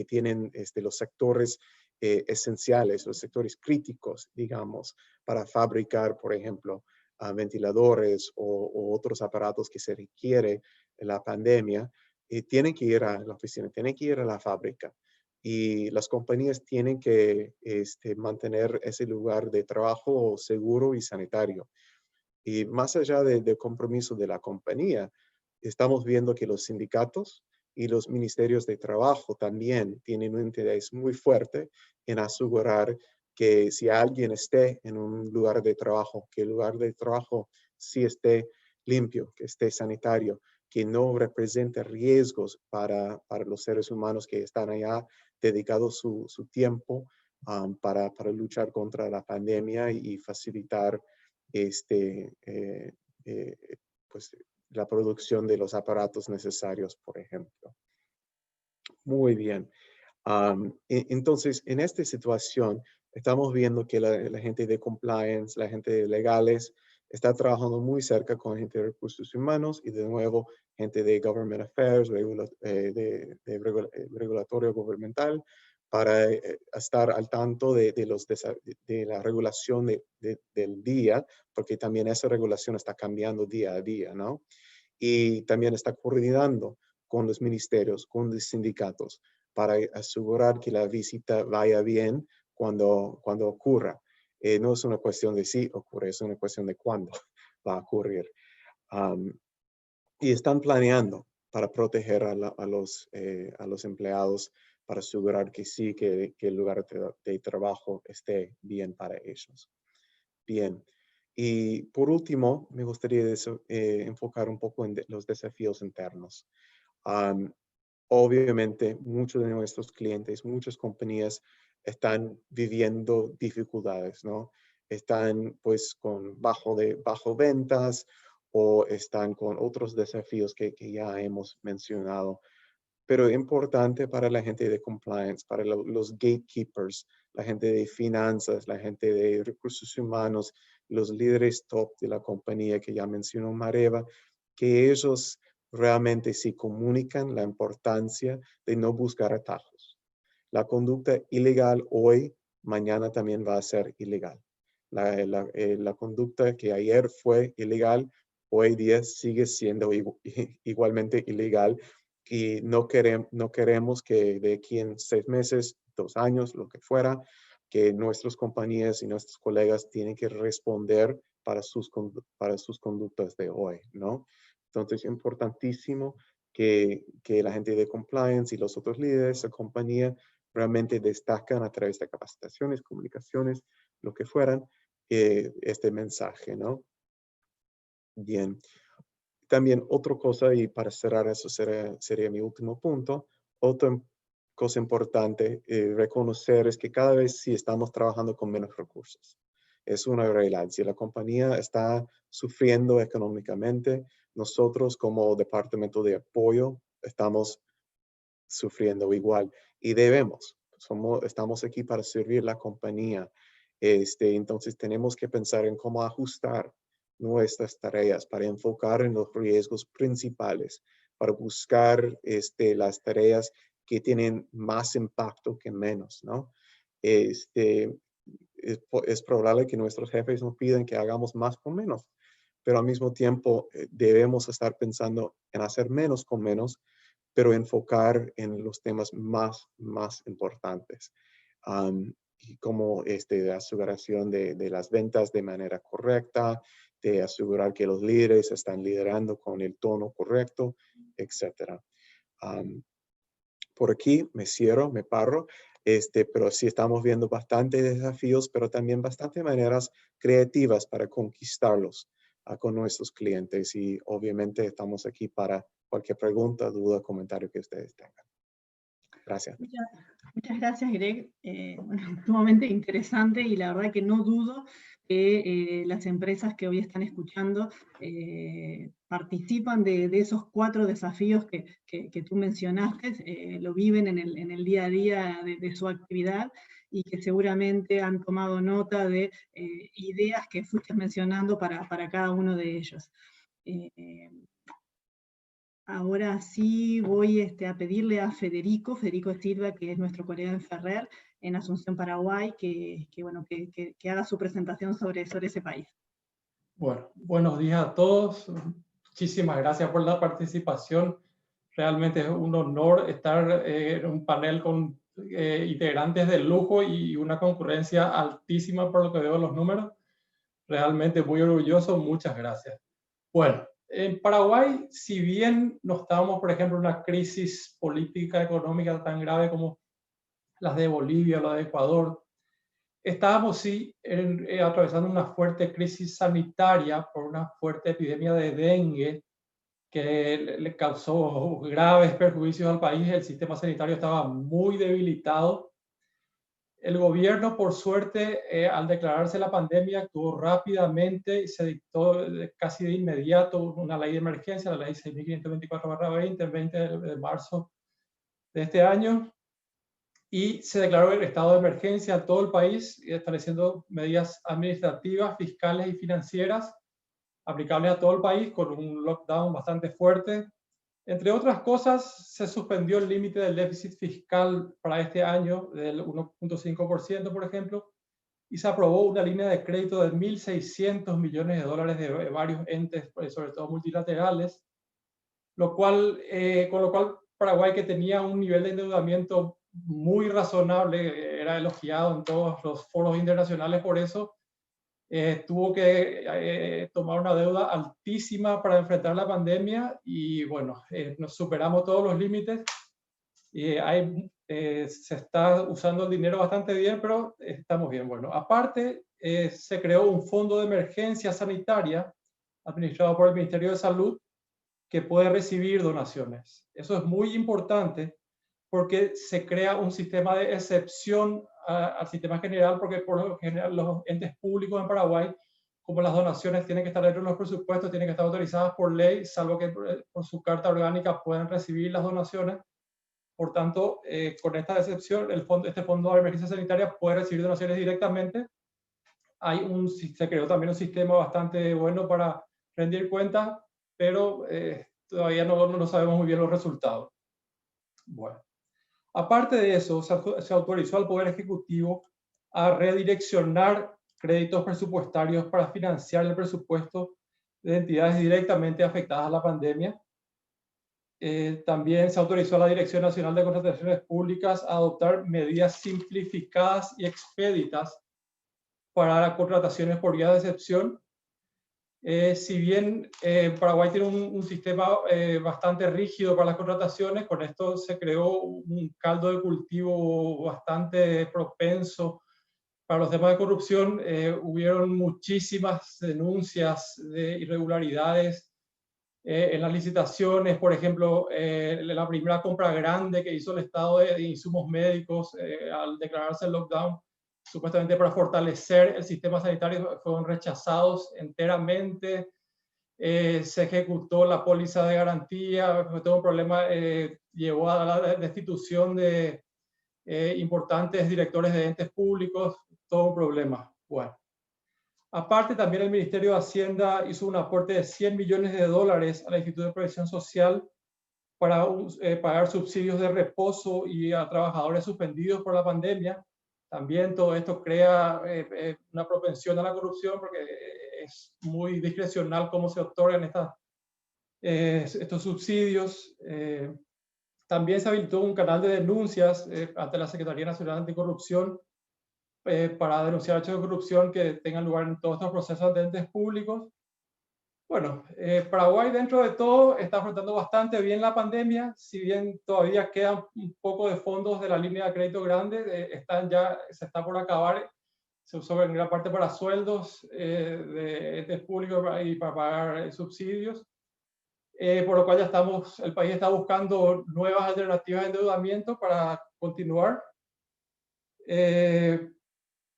tienen los sectores esenciales, los sectores críticos, digamos, para fabricar, por ejemplo, ventiladores o otros aparatos que se requiere en la pandemia, tienen que ir a la oficina, tienen que ir a la fábrica. Y las compañías tienen que mantener ese lugar de trabajo seguro y sanitario. Y más allá del compromiso de la compañía, estamos viendo que los sindicatos y los ministerios de trabajo también tienen un interés muy fuerte en asegurar que si alguien esté en un lugar de trabajo, que el lugar de trabajo sí esté limpio, que esté sanitario, que no represente riesgos para los seres humanos que están allá dedicados su tiempo para luchar contra la pandemia y facilitar pues, la producción de los aparatos necesarios, por ejemplo. Muy bien. Entonces, en esta situación, estamos viendo que la gente de compliance, la gente de legales, está trabajando muy cerca con gente de recursos humanos y de nuevo gente de government affairs, regulatorio gubernamental, para estar al tanto de la regulación del día, porque también esa regulación está cambiando día a día, ¿no? Y también está coordinando con los ministerios, con los sindicatos, para asegurar que la visita vaya bien cuando ocurra. No es una cuestión de si ocurre, es una cuestión de cuándo va a ocurrir. Y están planeando para proteger a los empleados, para asegurar que sí, que el lugar de trabajo esté bien para ellos. Bien. Y por último, me gustaría enfocar un poco en los desafíos internos. Obviamente, muchos de nuestros clientes, muchas compañías están viviendo dificultades, ¿no? Están pues con bajo ventas o están con otros desafíos que ya hemos mencionado. Pero importante para la gente de compliance, para los gatekeepers, la gente de finanzas, la gente de recursos humanos, los líderes top de la compañía que ya mencionó Mareva, que ellos realmente sí comunican la importancia de no buscar atajos. La conducta ilegal hoy, mañana también va a ser ilegal. La conducta que ayer fue ilegal, hoy día sigue siendo igualmente ilegal, y no queremos que de aquí en 6 meses, 2 años, lo que fuera, que nuestras compañías y nuestros colegas tienen que responder para sus conductas de hoy, ¿no? Entonces, es importantísimo que la gente de compliance y los otros líderes de compañía realmente destacan a través de capacitaciones, comunicaciones, lo que fueran, este mensaje, ¿no? Bien. También otra cosa, y para cerrar eso sería mi último punto, otra cosa importante reconocer es que cada vez sí estamos trabajando con menos recursos. Es una realidad. Si la compañía está sufriendo económicamente, nosotros como departamento de apoyo estamos sufriendo igual y debemos. Estamos aquí para servir la compañía. Entonces tenemos que pensar en cómo ajustar nuestras tareas para enfocar en los riesgos principales, para buscar las tareas que tienen más impacto que menos, ¿no? Es probable que nuestros jefes nos pidan que hagamos más con menos, pero al mismo tiempo debemos estar pensando en hacer menos con menos, pero enfocar en los temas más importantes. Y como de aseguración de las ventas de manera correcta, de asegurar que los líderes están liderando con el tono correcto, etc. Por aquí me cierro, me paro, pero sí estamos viendo bastantes desafíos, pero también bastantes maneras creativas para conquistarlos con nuestros clientes, y obviamente estamos aquí para cualquier pregunta, duda, comentario que ustedes tengan. Gracias. Muchas gracias, Greg. Bueno, sumamente interesante, y la verdad que no dudo que las empresas que hoy están escuchando participan de esos 4 desafíos que tú mencionaste, lo viven en el día a día de su actividad, y que seguramente han tomado nota de ideas que fuiste mencionando para cada uno de ellos. Ahora sí voy a pedirle a Federico Silva, que es nuestro colega en Ferrer, en Asunción, Paraguay, que haga su presentación sobre ese país. Bueno, buenos días a todos. Muchísimas gracias por la participación. Realmente es un honor estar en un panel con integrantes de lujo y una concurrencia altísima por lo que veo en los números. Realmente muy orgulloso. Muchas gracias. Bueno, en Paraguay, si bien no estábamos, por ejemplo, en una crisis política económica tan grave como las de Bolivia o la de Ecuador, estábamos sí atravesando una fuerte crisis sanitaria por una fuerte epidemia de dengue que le causó graves perjuicios al país. El sistema sanitario estaba muy debilitado. El gobierno, por suerte, al declararse la pandemia, actuó rápidamente y se dictó casi de inmediato una ley de emergencia, la ley 6.524/20, el 20 de marzo de este año, y se declaró el estado de emergencia en todo el país, estableciendo medidas administrativas, fiscales y financieras aplicables a todo el país, con un lockdown bastante fuerte, Entre otras cosas, se suspendió el límite del déficit fiscal para este año del 1.5%, por ejemplo, y se aprobó una línea de crédito de 1.600 millones de dólares de varios entes, sobre todo multilaterales, con lo cual Paraguay, que tenía un nivel de endeudamiento muy razonable, era elogiado en todos los foros internacionales por eso, tuvo que tomar una deuda altísima para enfrentar la pandemia y bueno, nos superamos todos los límites. Se está usando el dinero bastante bien, pero estamos bien. Bueno, aparte, se creó un fondo de emergencia sanitaria administrado por el Ministerio de Salud que puede recibir donaciones. Eso es muy importante porque se crea un sistema de excepción al sistema general, porque por lo general los entes públicos en Paraguay, como las donaciones tienen que estar dentro de los presupuestos, tienen que estar autorizadas por ley, salvo que por su carta orgánica puedan recibir las donaciones. Por tanto, con esta excepción, este fondo de emergencia sanitaria puede recibir donaciones directamente. Se creó también un sistema bastante bueno para rendir cuentas, pero todavía no sabemos muy bien los resultados. Bueno, aparte de eso, se autorizó al Poder Ejecutivo a redireccionar créditos presupuestarios para financiar el presupuesto de entidades directamente afectadas a la pandemia. También se autorizó a la Dirección Nacional de Contrataciones Públicas a adoptar medidas simplificadas y expeditas para contrataciones por vía de excepción. Si bien Paraguay tiene un sistema bastante rígido para las contrataciones, con esto se creó un caldo de cultivo bastante propenso para los temas de corrupción. Hubieron muchísimas denuncias de irregularidades en las licitaciones. Por ejemplo, la primera compra grande que hizo el Estado de insumos médicos al declararse el lockdown, supuestamente para fortalecer el sistema sanitario, fueron rechazados enteramente. Se ejecutó la póliza de garantía, todo un problema, llevó a la destitución de importantes directores de entes públicos, todo un problema. Bueno, aparte también el Ministerio de Hacienda hizo un aporte de 100 millones de dólares al Instituto de Previsión Social para pagar subsidios de reposo y a trabajadores suspendidos por la pandemia. También todo esto crea una propensión a la corrupción, porque es muy discrecional cómo se otorgan estos subsidios. También se habilitó un canal de denuncias ante la Secretaría Nacional Anticorrupción para denunciar hechos de corrupción que tengan lugar en todos estos procesos de entes públicos. Bueno, Paraguay dentro de todo está afrontando bastante bien la pandemia, si bien todavía quedan un poco de fondos de la línea de crédito grande, se está por acabar, se usó en gran parte para sueldos de entes públicos y para pagar subsidios, por lo cual el país está buscando nuevas alternativas de endeudamiento para continuar.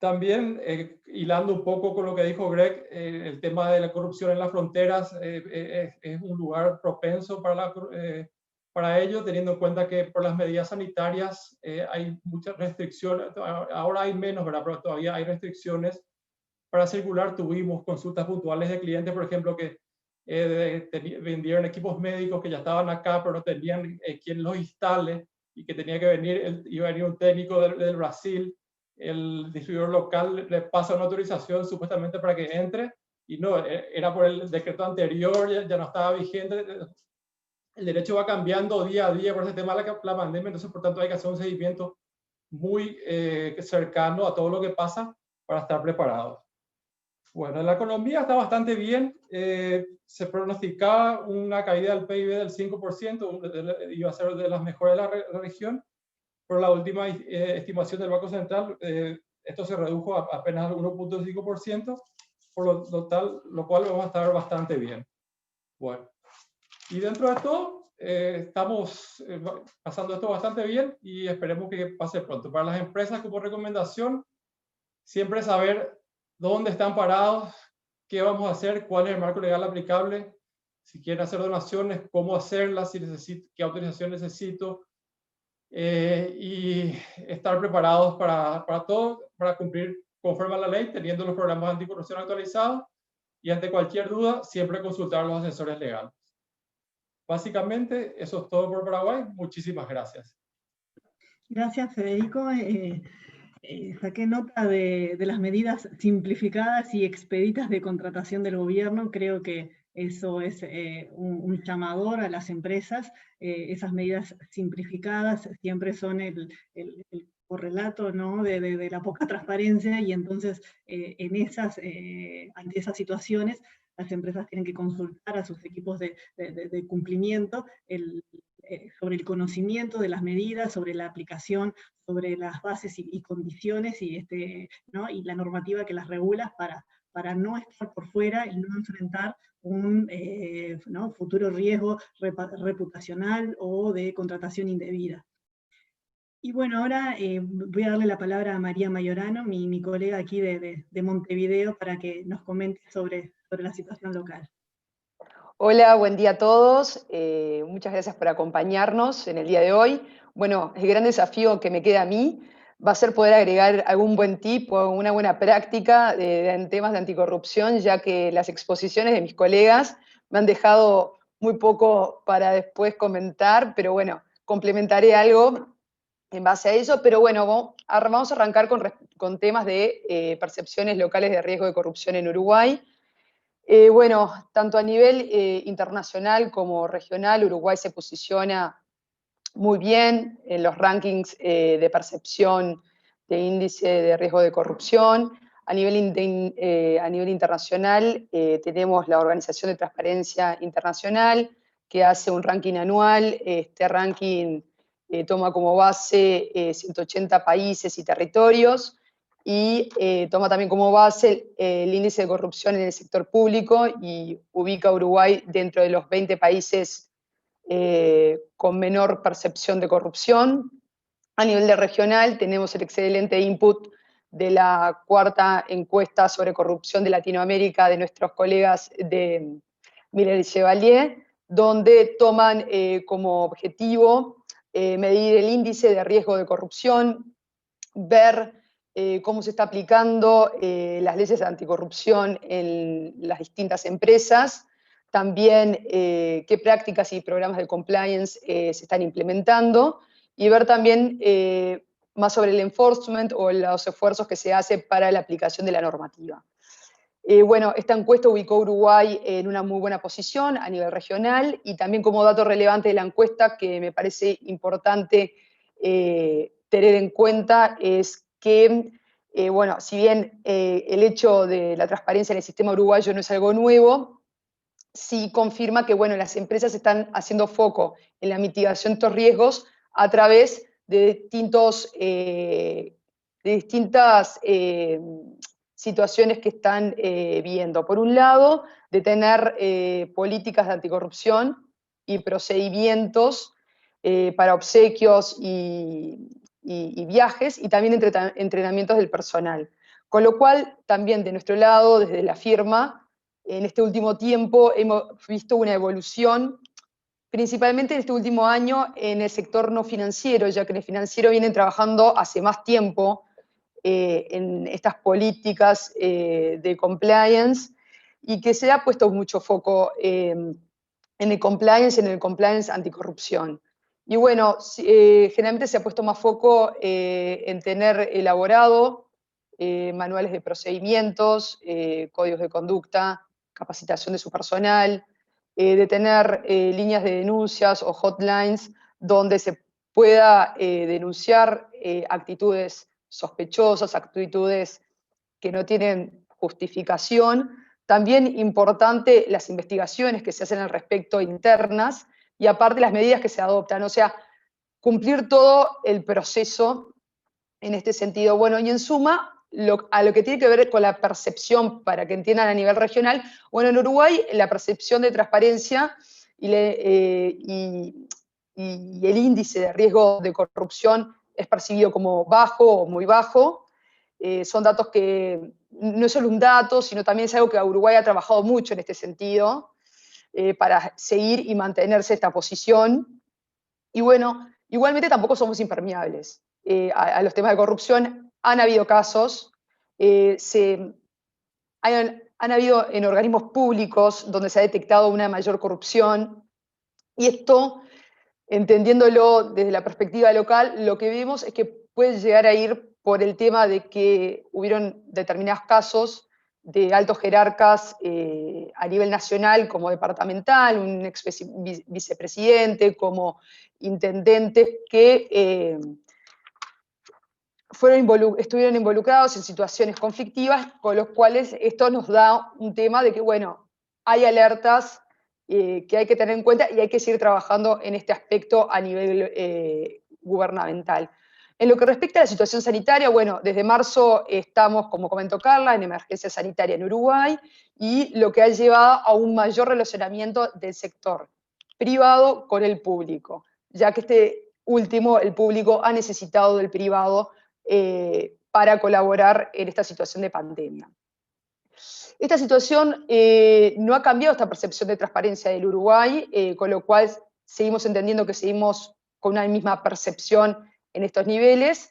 También, hilando un poco con lo que dijo Greg, el tema de la corrupción en las fronteras es un lugar propenso para ello, teniendo en cuenta que por las medidas sanitarias hay muchas restricciones. Ahora hay menos, ¿verdad? Pero todavía hay restricciones para circular. Tuvimos consultas puntuales de clientes, por ejemplo, que vendieron equipos médicos que ya estaban acá, pero no tenían quien los instale, y que iba a venir un técnico del Brasil. El distribuidor local le pasa una autorización supuestamente para que entre, y no, era por el decreto anterior, ya no estaba vigente. El derecho va cambiando día a día por ese tema de la pandemia, entonces por tanto hay que hacer un seguimiento muy cercano a todo lo que pasa para estar preparados. Bueno, la economía está bastante bien. Se pronosticaba una caída del PIB del 5%, iba a ser de las mejores de la región. Por la última estimación del Banco Central, esto se redujo a apenas al 1.5%, lo cual vamos a estar bastante bien. Bueno, y dentro de todo, estamos pasando esto bastante bien y esperemos que pase pronto. Para las empresas, como recomendación, siempre saber dónde están parados, qué vamos a hacer, cuál es el marco legal aplicable, si quieren hacer donaciones, cómo hacerlas, qué autorización necesito, y estar preparados para todo, para cumplir conforme a la ley, teniendo los programas anticorrupción actualizados, y ante cualquier duda, siempre consultar a los asesores legales. Básicamente, eso es todo por Paraguay. Muchísimas gracias. Gracias, Federico. Saqué nota de las medidas simplificadas y expeditas de contratación del gobierno. Creo que eso es un llamador a las empresas. Esas medidas simplificadas siempre son el correlato, ¿no?, de la poca transparencia, y entonces ante esas situaciones las empresas tienen que consultar a sus equipos de cumplimiento sobre el conocimiento de las medidas, sobre la aplicación, sobre las bases y condiciones ¿no?, y la normativa que las regula para no estar por fuera y no enfrentar un ¿no?, futuro riesgo reputacional o de contratación indebida. Y bueno, ahora voy a darle la palabra a María Mayorano, mi colega aquí de Montevideo, para que nos comente sobre la situación local. Hola, buen día a todos. Muchas gracias por acompañarnos en el día de hoy. Bueno, el gran desafío que me queda a mí va a ser poder agregar algún buen tip o una buena práctica en temas de anticorrupción, ya que las exposiciones de mis colegas me han dejado muy poco para después comentar, pero bueno, complementaré algo en base a eso. Pero bueno, vamos a arrancar con temas de percepciones locales de riesgo de corrupción en Uruguay. Bueno, tanto a nivel internacional como regional, Uruguay se posiciona muy bien en los rankings de percepción de índice de riesgo de corrupción. A nivel internacional tenemos la Organización de Transparencia Internacional, que hace un ranking anual. Este ranking toma como base 180 países y territorios, y toma también como base el índice de corrupción en el sector público y ubica a Uruguay dentro de los 20 países con menor percepción de corrupción. A nivel de regional tenemos el excelente input de la 4ª encuesta sobre corrupción de Latinoamérica de nuestros colegas de Miller y Chevalier, donde toman como objetivo medir el índice de riesgo de corrupción, ver cómo se está aplicando las leyes de anticorrupción en las distintas empresas, también qué prácticas y programas de compliance se están implementando, y ver también más sobre el enforcement o los esfuerzos que se hacen para la aplicación de la normativa. Bueno, esta encuesta ubicó a Uruguay en una muy buena posición a nivel regional, y también como dato relevante de la encuesta que me parece importante tener en cuenta es que, bueno, si bien el hecho de la transparencia en el sistema uruguayo no es algo nuevo, sí confirma que, bueno, las empresas están haciendo foco en la mitigación de estos riesgos a través de distintas situaciones que están viendo. Por un lado, de tener políticas de anticorrupción y procedimientos para obsequios y viajes, y también entrenamientos del personal. Con lo cual, también de nuestro lado, desde la firma, en este último tiempo hemos visto una evolución, principalmente en este último año, en el sector no financiero, ya que en el financiero vienen trabajando hace más tiempo en estas políticas de compliance, y que se ha puesto mucho foco en el compliance anticorrupción. Y bueno, generalmente se ha puesto más foco en tener elaborado manuales de procedimientos, códigos de conducta, capacitación de su personal, de tener líneas de denuncias o hotlines donde se pueda denunciar actitudes sospechosas, actitudes que no tienen justificación. También importante las investigaciones que se hacen al respecto internas, y aparte las medidas que se adoptan, o sea, cumplir todo el proceso en este sentido. Bueno, y en suma, a lo que tiene que ver con la percepción, para que entiendan a nivel regional, bueno, en Uruguay la percepción de transparencia y el índice de riesgo de corrupción es percibido como bajo o muy bajo. Son datos que no es solo un dato, sino también es algo que Uruguay ha trabajado mucho en este sentido para seguir y mantenerse esta posición. Y bueno, igualmente tampoco somos impermeables a los temas de corrupción. Han habido casos, han habido en organismos públicos donde se ha detectado una mayor corrupción, Y esto, entendiéndolo desde la perspectiva local, lo que vemos es que puede llegar a ir por el tema de que hubieron determinados casos de altos jerarcas a nivel nacional como departamental, un ex vicepresidente, como intendentes que estuvieron involucrados en situaciones conflictivas, con los cuales esto nos da un tema de que, bueno, hay alertas que hay que tener en cuenta y hay que seguir trabajando en este aspecto a nivel gubernamental. En lo que respecta a la situación sanitaria, bueno, desde marzo estamos, como comentó Carla, en emergencia sanitaria en Uruguay, y lo que ha llevado a un mayor relacionamiento del sector privado con el público, ya que este último, el público, ha necesitado del privado para colaborar en esta situación de pandemia. Esta situación no ha cambiado esta percepción de transparencia del Uruguay, con lo cual seguimos entendiendo que seguimos con una misma percepción en estos niveles.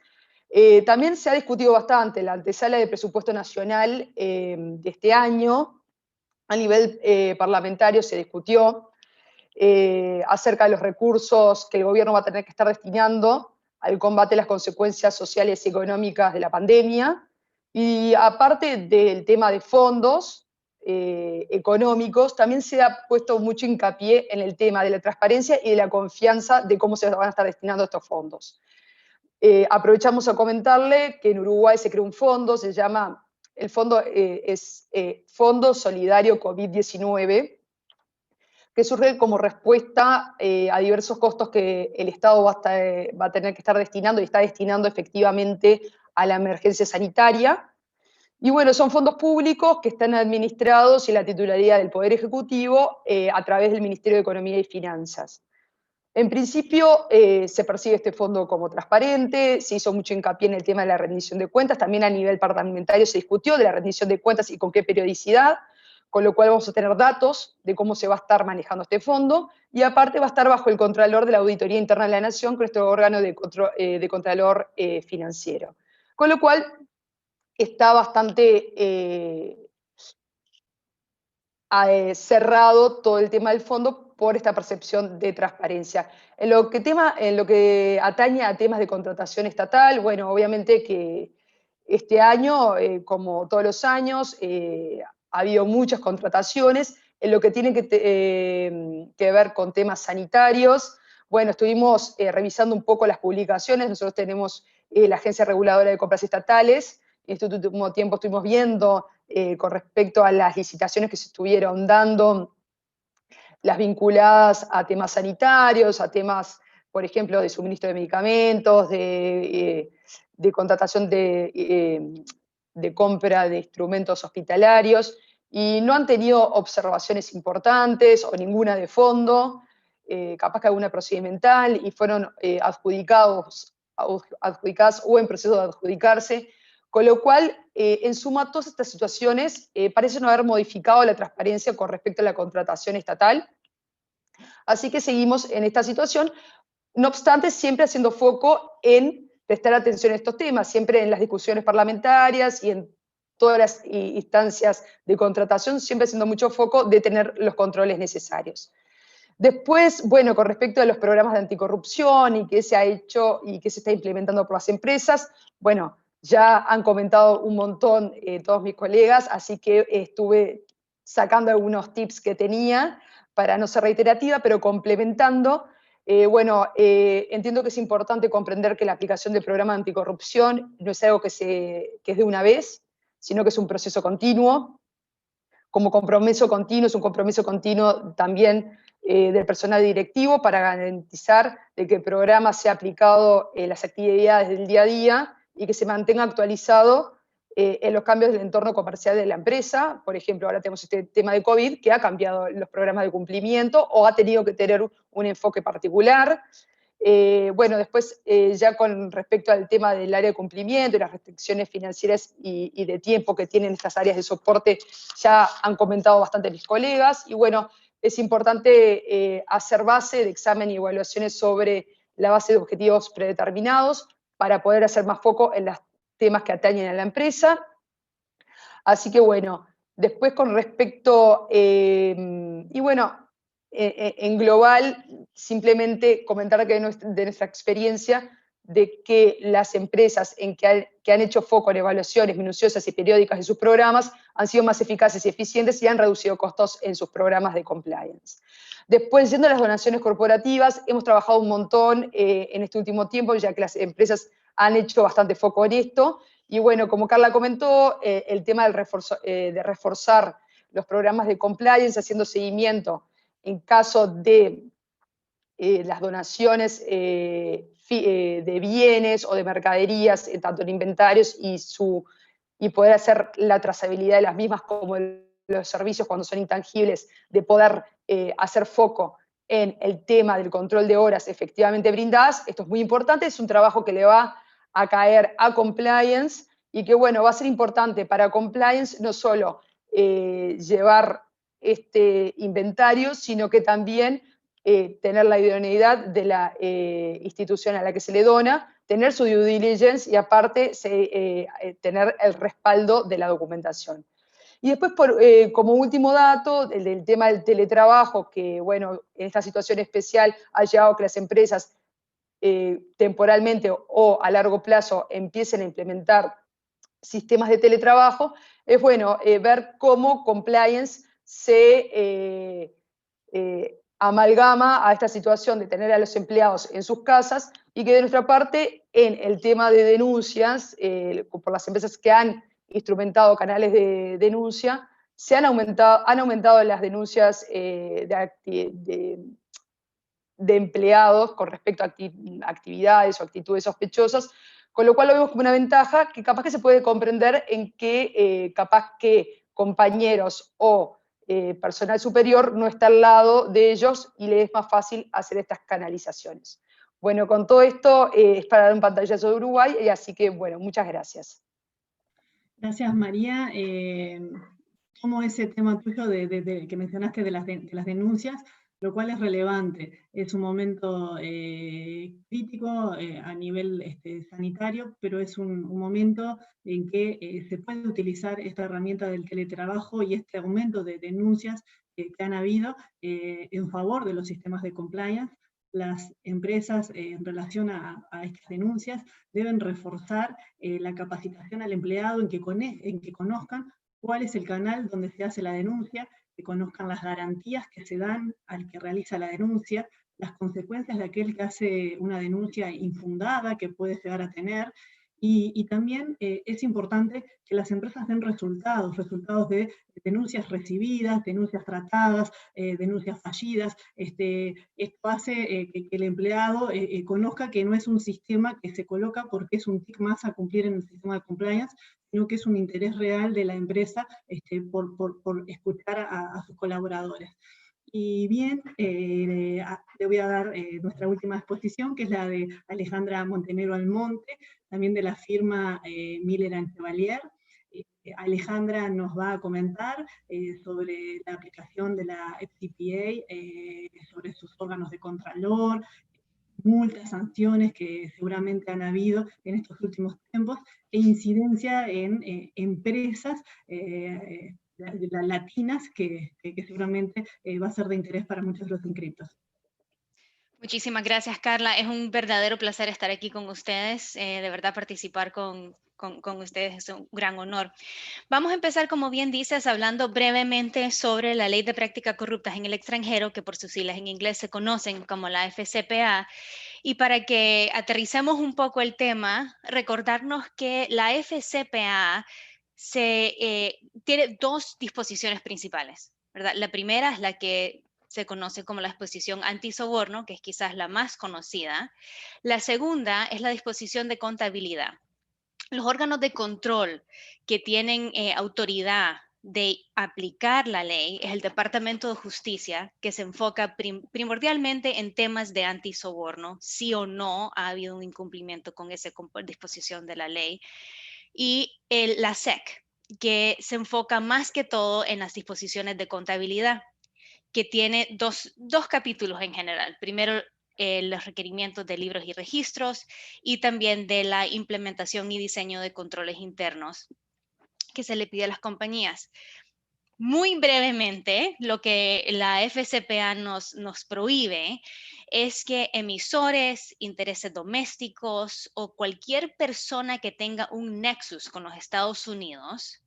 También se ha discutido bastante la antesala del presupuesto nacional de este año. A nivel parlamentario se discutió acerca de los recursos que el gobierno va a tener que estar destinando al combate de las consecuencias sociales y económicas de la pandemia. Y aparte del tema de fondos económicos, también se ha puesto mucho hincapié en el tema de la transparencia y de la confianza de cómo se van a estar destinando estos fondos. Aprovechamos a comentarle que en Uruguay se creó un fondo, se llama, el fondo es Fondo Solidario COVID-19, que surge como respuesta a diversos costos que el Estado va a tener que estar destinando y está destinando efectivamente a la emergencia sanitaria. Y bueno, son fondos públicos que están administrados y la titularidad del Poder Ejecutivo a través del Ministerio de Economía y Finanzas. En principio se percibe este fondo como transparente, se hizo mucho hincapié en el tema de la rendición de cuentas, también a nivel parlamentario se discutió de la rendición de cuentas y con qué periodicidad, con lo cual vamos a tener datos de cómo se va a estar manejando este fondo, y aparte va a estar bajo el Contralor de la Auditoría Interna de la Nación, con nuestro órgano de Contralor Financiero. Con lo cual está bastante cerrado todo el tema del fondo por esta percepción de transparencia. En lo que atañe a temas de contratación estatal, bueno, obviamente que este año, como todos los años, ha habido muchas contrataciones. En lo que tiene que ver con temas sanitarios, bueno, estuvimos revisando un poco las publicaciones. Nosotros tenemos la Agencia Reguladora de Compras Estatales. En este último tiempo estuvimos viendo con respecto a las licitaciones que se estuvieron dando, las vinculadas a temas sanitarios, a temas, por ejemplo, de suministro de medicamentos, de contratación de compra de instrumentos hospitalarios, y no han tenido observaciones importantes o ninguna de fondo, capaz que alguna procedimental, y fueron adjudicadas o en proceso de adjudicarse, con lo cual, en suma, todas estas situaciones parecen no haber modificado la transparencia con respecto a la contratación estatal. Así que seguimos en esta situación, no obstante, siempre haciendo foco en prestar atención a estos temas, siempre en las discusiones parlamentarias y en todas las instancias de contratación, siempre haciendo mucho foco de tener los controles necesarios. Después, bueno, con respecto a los programas de anticorrupción y qué se ha hecho y qué se está implementando por las empresas, bueno, ya han comentado un montón todos mis colegas, así que estuve sacando algunos tips que tenía para no ser reiterativa, pero complementando. Entiendo que es importante comprender que la aplicación del programa de anticorrupción no es algo que es de una vez, sino que es un proceso continuo. Como compromiso continuo, es un compromiso continuo también del personal directivo para garantizar de que el programa sea aplicado en las actividades del día a día y que se mantenga actualizado en los cambios del entorno comercial de la empresa. Por ejemplo, ahora tenemos este tema de COVID que ha cambiado los programas de cumplimiento o ha tenido que tener un enfoque particular. Después, ya con respecto al tema del área de cumplimiento y las restricciones financieras y de tiempo que tienen estas áreas de soporte, ya han comentado bastante mis colegas. Y bueno, es importante hacer base de examen y evaluaciones sobre la base de objetivos predeterminados para poder hacer más foco en los temas que atañen a la empresa. Así que bueno, después con respecto, en global, simplemente comentar que de nuestra experiencia, de que las empresas que han hecho foco en evaluaciones minuciosas y periódicas de sus programas han sido más eficaces y eficientes y han reducido costos en sus programas de compliance. Después, yendo a las donaciones corporativas, hemos trabajado un montón en este último tiempo, ya que las empresas han hecho bastante foco en esto. Y bueno, como Carla comentó, el tema de reforzar los programas de compliance, haciendo seguimiento en caso de las donaciones de bienes o de mercaderías, tanto en inventarios y poder hacer la trazabilidad de las mismas, como los servicios cuando son intangibles, de poder hacer foco en el tema del control de horas efectivamente brindadas. Esto es muy importante, es un trabajo que le va a caer a compliance y que, bueno, va a ser importante para compliance no solo llevar este inventario, sino que también tener la idoneidad de la institución a la que se le dona, tener su due diligence y aparte tener el respaldo de la documentación. Y después, como último dato, el tema del teletrabajo, que bueno, en esta situación especial ha llevado a que las empresas temporalmente o a largo plazo empiecen a implementar sistemas de teletrabajo, es bueno ver cómo compliance se amalgama a esta situación de tener a los empleados en sus casas y que de nuestra parte en el tema de denuncias por las empresas que han instrumentado canales de denuncia, han aumentado las denuncias de empleados con respecto a actividades o actitudes sospechosas, con lo cual lo vemos como una ventaja que capaz que se puede comprender en que capaz que compañeros o personal superior no está al lado de ellos y les es más fácil hacer estas canalizaciones. Bueno, con todo esto es para dar un pantallazo de Uruguay, y así que, bueno, muchas gracias. Gracias, María. Tomo ese tema tuyo que mencionaste de las denuncias, lo cual es relevante. Es un momento crítico a nivel sanitario, pero es un momento en que se puede utilizar esta herramienta del teletrabajo y este aumento de denuncias que han habido en favor de los sistemas de compliance. Las empresas en relación a estas denuncias deben reforzar la capacitación al empleado en que conozcan cuál es el canal donde se hace la denuncia, que conozcan las garantías que se dan al que realiza la denuncia, las consecuencias de aquel que hace una denuncia infundada que puede llegar a tener, y también es importante que las empresas den resultados de denuncias recibidas, denuncias tratadas, denuncias fallidas. Esto hace que el empleado conozca que no es un sistema que se coloca porque es un tic más a cumplir en el sistema de compliance, sino que es un interés real de la empresa por escuchar a sus colaboradores. Y bien, le voy a dar nuestra última exposición, que es la de Alejandra Montenegro Almonte, también de la firma Miller & Chevalier. Alejandra nos va a comentar sobre la aplicación de la FCPA, sobre sus órganos de contralor, multas, sanciones que seguramente han habido en estos últimos tiempos, e incidencia en empresas latinas que seguramente va a ser de interés para muchos de los inscritos. Muchísimas gracias, Carla. Es un verdadero placer estar aquí con ustedes. De verdad, participar con ustedes es un gran honor. Vamos a empezar, como bien dices, hablando brevemente sobre la Ley de Prácticas Corruptas en el Extranjero, que por sus siglas en inglés se conocen como la FCPA. Y para que aterricemos un poco el tema, recordarnos que la FCPA tiene dos disposiciones principales, ¿verdad? La primera es la que se conoce como la disposición antisoborno, que es quizás la más conocida. La segunda es la disposición de contabilidad. Los órganos de control que tienen autoridad de aplicar la ley es el Departamento de Justicia, que se enfoca primordialmente en temas de antisoborno, sí o no ha habido un incumplimiento con esa disposición de la ley, y la SEC, que se enfoca más que todo en las disposiciones de contabilidad, que tiene dos capítulos en general. Primero, los requerimientos de libros y registros, y también de la implementación y diseño de controles internos que se le pide a las compañías. Muy brevemente, lo que la FCPA nos prohíbe es que emisores, intereses domésticos o cualquier persona que tenga un nexus con los Estados Unidos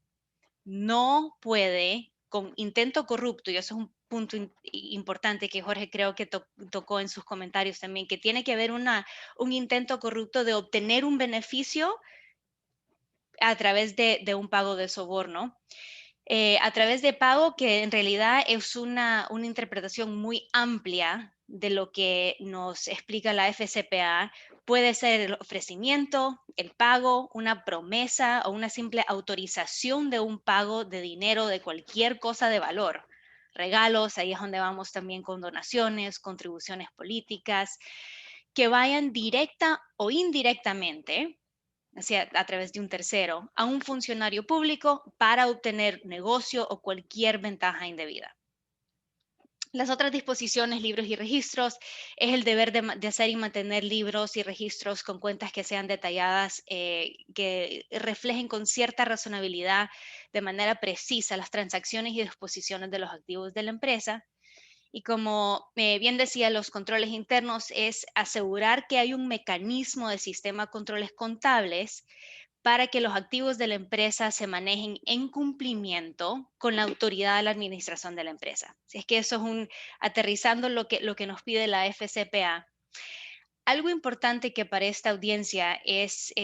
no puede, con intento corrupto, y eso es un punto importante que Jorge creo que tocó en sus comentarios también, que tiene que haber un intento corrupto de obtener un beneficio a través de un pago de soborno. A través de pago, que en realidad es una interpretación muy amplia de lo que nos explica la FCPA. Puede ser el ofrecimiento, el pago, una promesa o una simple autorización de un pago de dinero de cualquier cosa de valor. Regalos, ahí es donde vamos también con donaciones, contribuciones políticas, que vayan directa o indirectamente, a través de un tercero, a un funcionario público para obtener negocio o cualquier ventaja indebida. Las otras disposiciones, libros y registros, es el deber de hacer y mantener libros y registros con cuentas que sean detalladas, que reflejen con cierta razonabilidad, de manera precisa, las transacciones y disposiciones de los activos de la empresa. Y como bien decía, los controles internos es asegurar que hay un mecanismo de sistema de controles contables para que los activos de la empresa se manejen en cumplimiento con la autoridad de la administración de la empresa. Si es que eso es aterrizando lo que nos pide la FCPA. Algo importante que para esta audiencia es,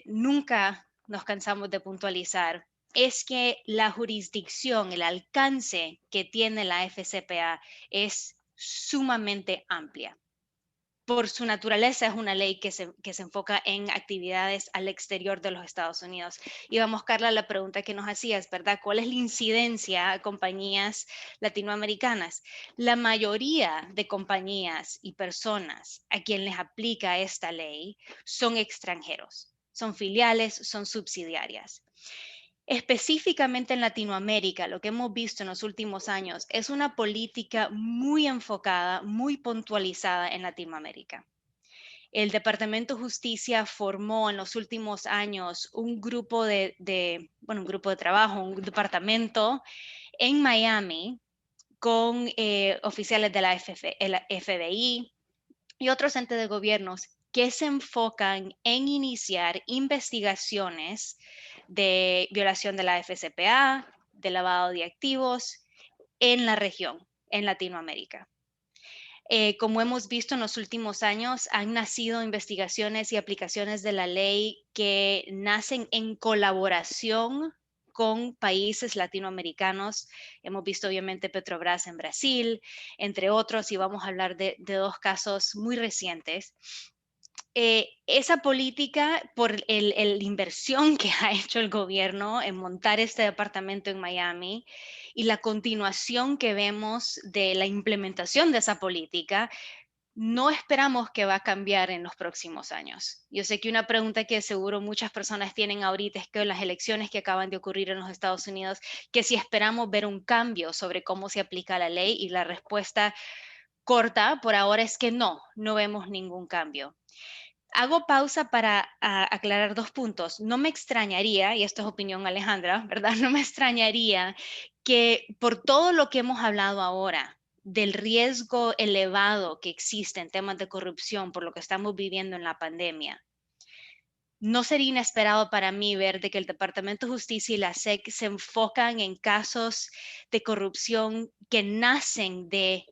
nunca nos cansamos de puntualizar, es que la jurisdicción, el alcance que tiene la FCPA es sumamente amplia. Por su naturaleza es una ley que se enfoca en actividades al exterior de los Estados Unidos. Y vamos, Carla, a la pregunta que nos hacías, ¿verdad? ¿Cuál es la incidencia a compañías latinoamericanas? La mayoría de compañías y personas a quien les aplica esta ley son extranjeros, son filiales, son subsidiarias. Específicamente en Latinoamérica, lo que hemos visto en los últimos años es una política muy enfocada, muy puntualizada en Latinoamérica. El Departamento de Justicia formó en los últimos años un grupo un grupo de trabajo, un departamento en Miami con oficiales de la FBI y otros entes de gobiernos que se enfocan en iniciar investigaciones de violación de la FCPA, de lavado de activos en la región, en Latinoamérica. Como hemos visto en los últimos años, han nacido investigaciones y aplicaciones de la ley que nacen en colaboración con países latinoamericanos. Hemos visto obviamente Petrobras en Brasil, entre otros, y vamos a hablar de dos casos muy recientes. Esa política, por la inversión que ha hecho el gobierno en montar este departamento en Miami y la continuación que vemos de la implementación de esa política, no esperamos que va a cambiar en los próximos años. Yo sé que una pregunta que seguro muchas personas tienen ahorita es que las elecciones que acaban de ocurrir en los Estados Unidos, que si esperamos ver un cambio sobre cómo se aplica la ley, y la respuesta corta por ahora es que no vemos ningún cambio. Hago pausa para aclarar dos puntos. No me extrañaría, y esto es opinión Alejandra, ¿verdad? No me extrañaría que por todo lo que hemos hablado ahora, del riesgo elevado que existe en temas de corrupción por lo que estamos viviendo en la pandemia, no sería inesperado para mí ver de que el Departamento de Justicia y la SEC se enfocan en casos de corrupción que nacen de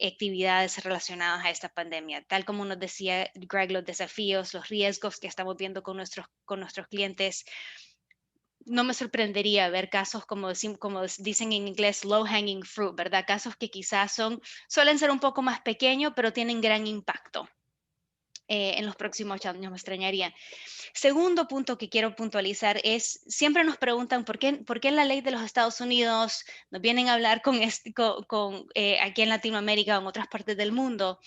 actividades relacionadas a esta pandemia, tal como nos decía Greg, los desafíos, los riesgos que estamos viendo con nuestros clientes. No me sorprendería ver casos como dicen en inglés, low hanging fruit, ¿verdad? Casos que quizás suelen ser un poco más pequeños, pero tienen gran impacto. En los próximos años me extrañaría. Segundo punto que quiero puntualizar es, siempre nos preguntan por qué en la ley de los Estados Unidos nos vienen a hablar aquí en Latinoamérica o en otras partes del mundo.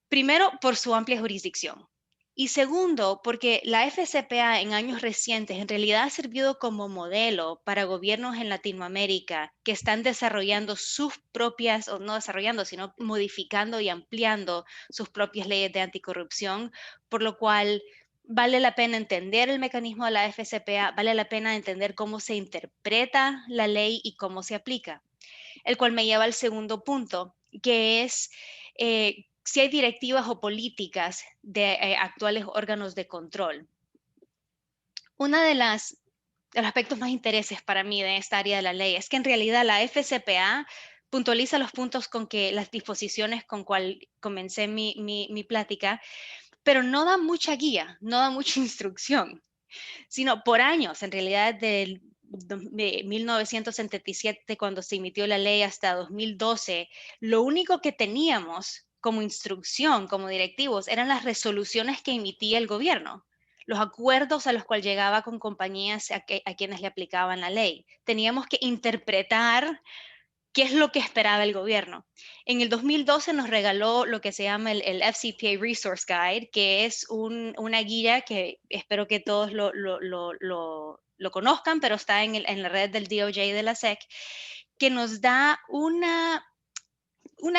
Primero, por su amplia jurisdicción. Y segundo, porque la FCPA en años recientes en realidad ha servido como modelo para gobiernos en Latinoamérica que están desarrollando sus propias, o no desarrollando, sino modificando y ampliando sus propias leyes de anticorrupción, por lo cual vale la pena entender el mecanismo de la FCPA, vale la pena entender cómo se interpreta la ley y cómo se aplica. El cual me lleva al segundo punto, que es si hay directivas o políticas de actuales órganos de control. Uno de los aspectos más intereses para mí de esta área de la ley es que en realidad la FCPA puntualiza los puntos con que las disposiciones con cual comencé mi plática, pero no da mucha guía, no da mucha instrucción, sino por años, en realidad de 1977, cuando se emitió la ley, hasta 2012, lo único que teníamos como instrucción, como directivos, eran las resoluciones que emitía el gobierno, los acuerdos a los cuales llegaba con compañías a quienes le aplicaban la ley. Teníamos que interpretar qué es lo que esperaba el gobierno. En el 2012 nos regaló lo que se llama el FCPA Resource Guide, que es una guía que espero que todos lo conozcan, pero está en la red del DOJ y de la SEC, que nos da una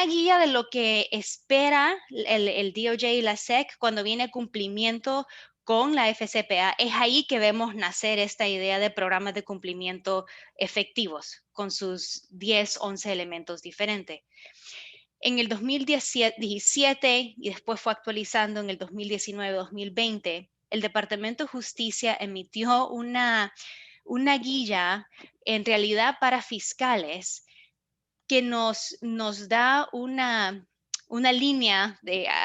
guía de lo que espera el DOJ y la SEC cuando viene cumplimiento con la FCPA. Es ahí que vemos nacer esta idea de programas de cumplimiento efectivos con sus 10, 11 elementos diferentes. En el 2017 y después fue actualizando en el 2019-2020, el Departamento de Justicia emitió una guía en realidad para fiscales que nos da una línea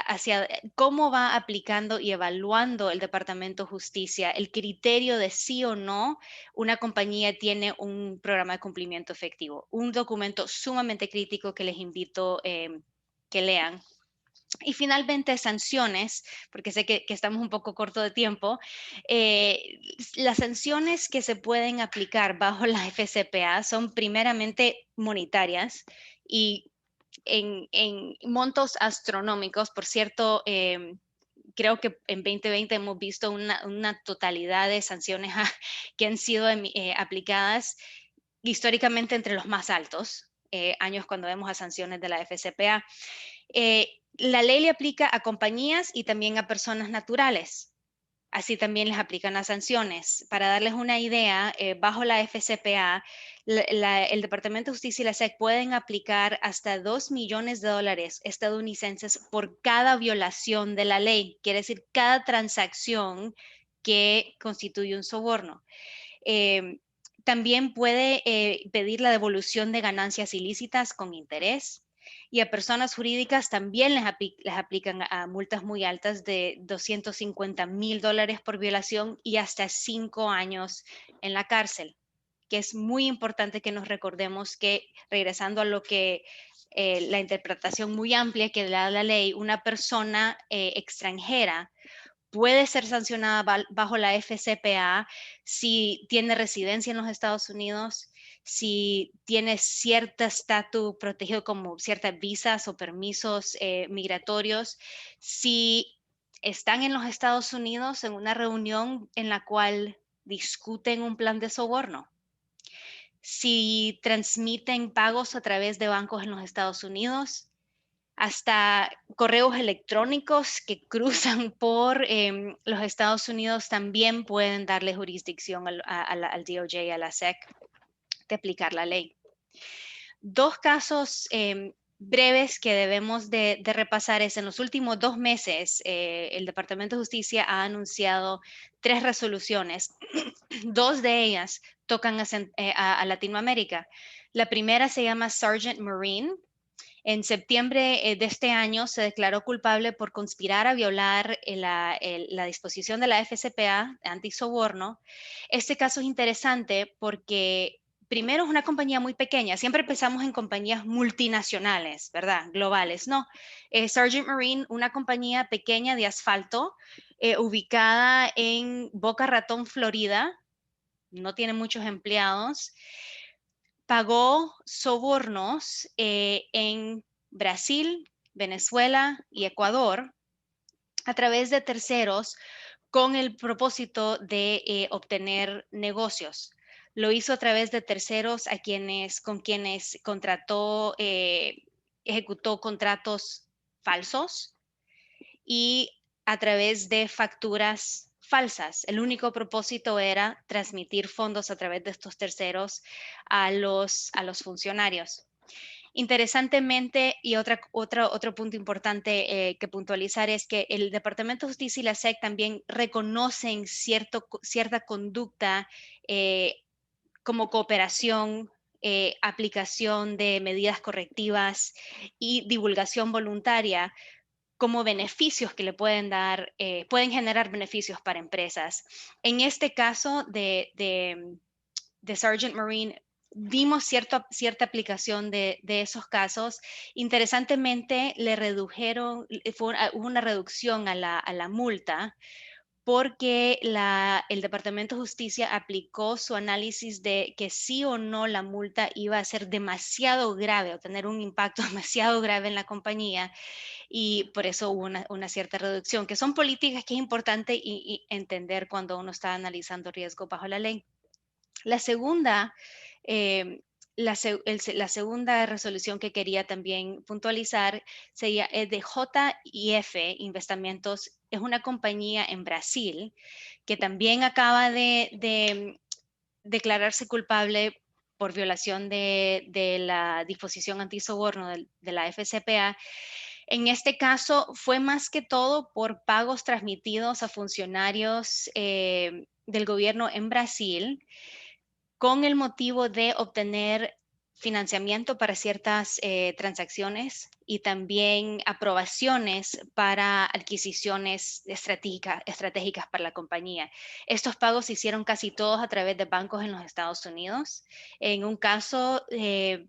hacia cómo va aplicando y evaluando el Departamento de Justicia el criterio de sí o no una compañía tiene un programa de cumplimiento efectivo. Un documento sumamente crítico que les invito que lean. Y finalmente, sanciones, porque sé que estamos un poco corto de tiempo. Las sanciones que se pueden aplicar bajo la FCPA son primeramente monetarias y en montos astronómicos. Por cierto, creo que en 2020 hemos visto una totalidad de sanciones que han sido aplicadas históricamente entre los más altos años cuando vemos a sanciones de la FCPA. La ley le aplica a compañías y también a personas naturales. Así también les aplican las sanciones. Para darles una idea, bajo la FCPA, el Departamento de Justicia y la SEC pueden aplicar hasta $2 millones estadounidenses por cada violación de la ley. Quiere decir, cada transacción que constituye un soborno. También puede pedir la devolución de ganancias ilícitas con interés. Y a personas jurídicas también les aplican a multas muy altas de $250,000 por violación y hasta 5 años en la cárcel, que es muy importante que nos recordemos que, regresando a lo que la interpretación muy amplia que da la ley, una persona extranjera puede ser sancionada bajo la FCPA si tiene residencia en los Estados Unidos, si tiene cierto estatus protegido como ciertas visas o permisos migratorios, si están en los Estados Unidos en una reunión en la cual discuten un plan de soborno, si transmiten pagos a través de bancos en los Estados Unidos, hasta correos electrónicos que cruzan por los Estados Unidos también pueden darle jurisdicción al DOJ y a la SEC de aplicar la ley. 2 casos breves que debemos de repasar es en los últimos 2 meses, el Departamento de Justicia ha anunciado 3 resoluciones. 2 de ellas tocan a Latinoamérica. La primera se llama Sargent Marine. En septiembre de este año se declaró culpable por conspirar a violar la disposición de la FCPA antisoborno. Este caso es interesante porque primero es una compañía muy pequeña. Siempre pensamos en compañías multinacionales, ¿verdad? Globales. No. Sargent Marine, una compañía pequeña de asfalto ubicada en Boca Ratón, Florida. No tiene muchos empleados. Pagó sobornos en Brasil, Venezuela y Ecuador a través de terceros con el propósito de obtener negocios. Lo hizo a través de terceros con quienes ejecutó contratos falsos y a través de facturas falsas. El único propósito era transmitir fondos a través de estos terceros a los funcionarios. Interesantemente, y otro punto importante que puntualizar es que el Departamento de Justicia y la SEC también reconocen cierta conducta como cooperación, aplicación de medidas correctivas y divulgación voluntaria como beneficios que le pueden dar, pueden generar beneficios para empresas. En este caso de Sargent Marine, vimos cierta aplicación de esos casos. Interesantemente, hubo una reducción a la multa, porque el Departamento de Justicia aplicó su análisis de que sí o no la multa iba a ser demasiado grave o tener un impacto demasiado grave en la compañía, y por eso hubo una cierta reducción, que son políticas que es importante entender cuando uno está analizando riesgo bajo la ley. La segunda, la segunda resolución que quería también puntualizar sería de JIF Investimentos. Es una compañía en Brasil que también acaba de declararse culpable por violación de la disposición antisoborno de la FCPA. En este caso fue más que todo por pagos transmitidos a funcionarios del gobierno en Brasil, con el motivo de obtener financiamiento para ciertas transacciones y también aprobaciones para adquisiciones estratégicas para la compañía. Estos pagos se hicieron casi todos a través de bancos en los Estados Unidos. En un caso, se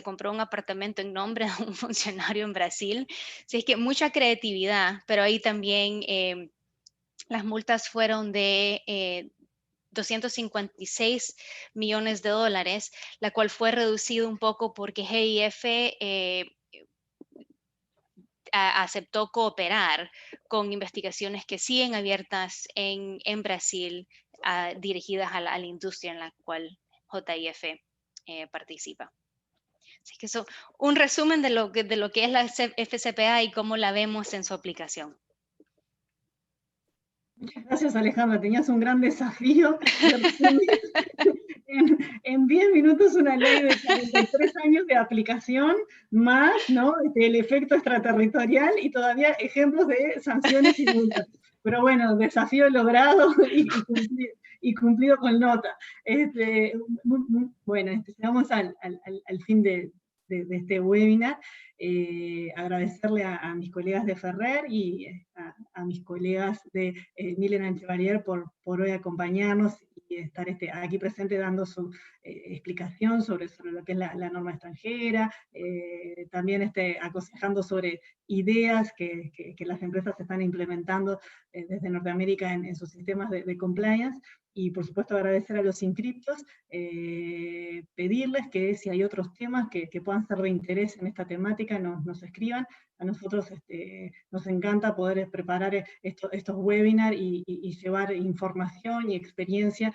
compró un apartamento en nombre de un funcionario en Brasil. Así es que mucha creatividad, pero ahí también las multas fueron de 256 millones de dólares, la cual fue reducido un poco porque GIF aceptó cooperar con investigaciones que siguen abiertas en Brasil, dirigidas a la industria en la cual JIF participa. Así que eso, un resumen de lo que es la FCPA y cómo la vemos en su aplicación. Muchas gracias, Alejandra. Tenías un gran desafío de resumir en 10 minutos una ley de 43 años de aplicación, más, ¿no?, el efecto extraterritorial y todavía ejemplos de sanciones y multas. Pero bueno, desafío logrado y cumplido con nota. Bueno, llegamos al fin de este webinar. Agradecerle a mis colegas de Ferrer y a mis colegas de Milena Chevalier por hoy acompañarnos y estar aquí presente dando su explicación sobre lo que es la norma extranjera, también aconsejando sobre ideas que las empresas están implementando desde Norteamérica en sus sistemas de compliance. Y por supuesto agradecer a los inscriptos, pedirles que si hay otros temas que puedan ser de interés en esta temática, nos escriban. A nosotros nos encanta poder preparar estos webinars y llevar información y experiencia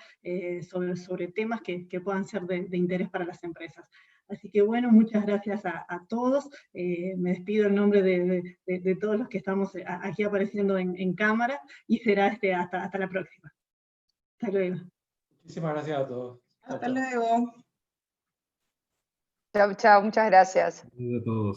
sobre temas que puedan ser de interés para las empresas. Así que bueno, muchas gracias a todos. Me despido en nombre de todos los que estamos aquí apareciendo en cámara, y será hasta la próxima. Hasta luego. Muchísimas gracias a todos. Hasta luego. Chao, chao, muchas gracias. A todos.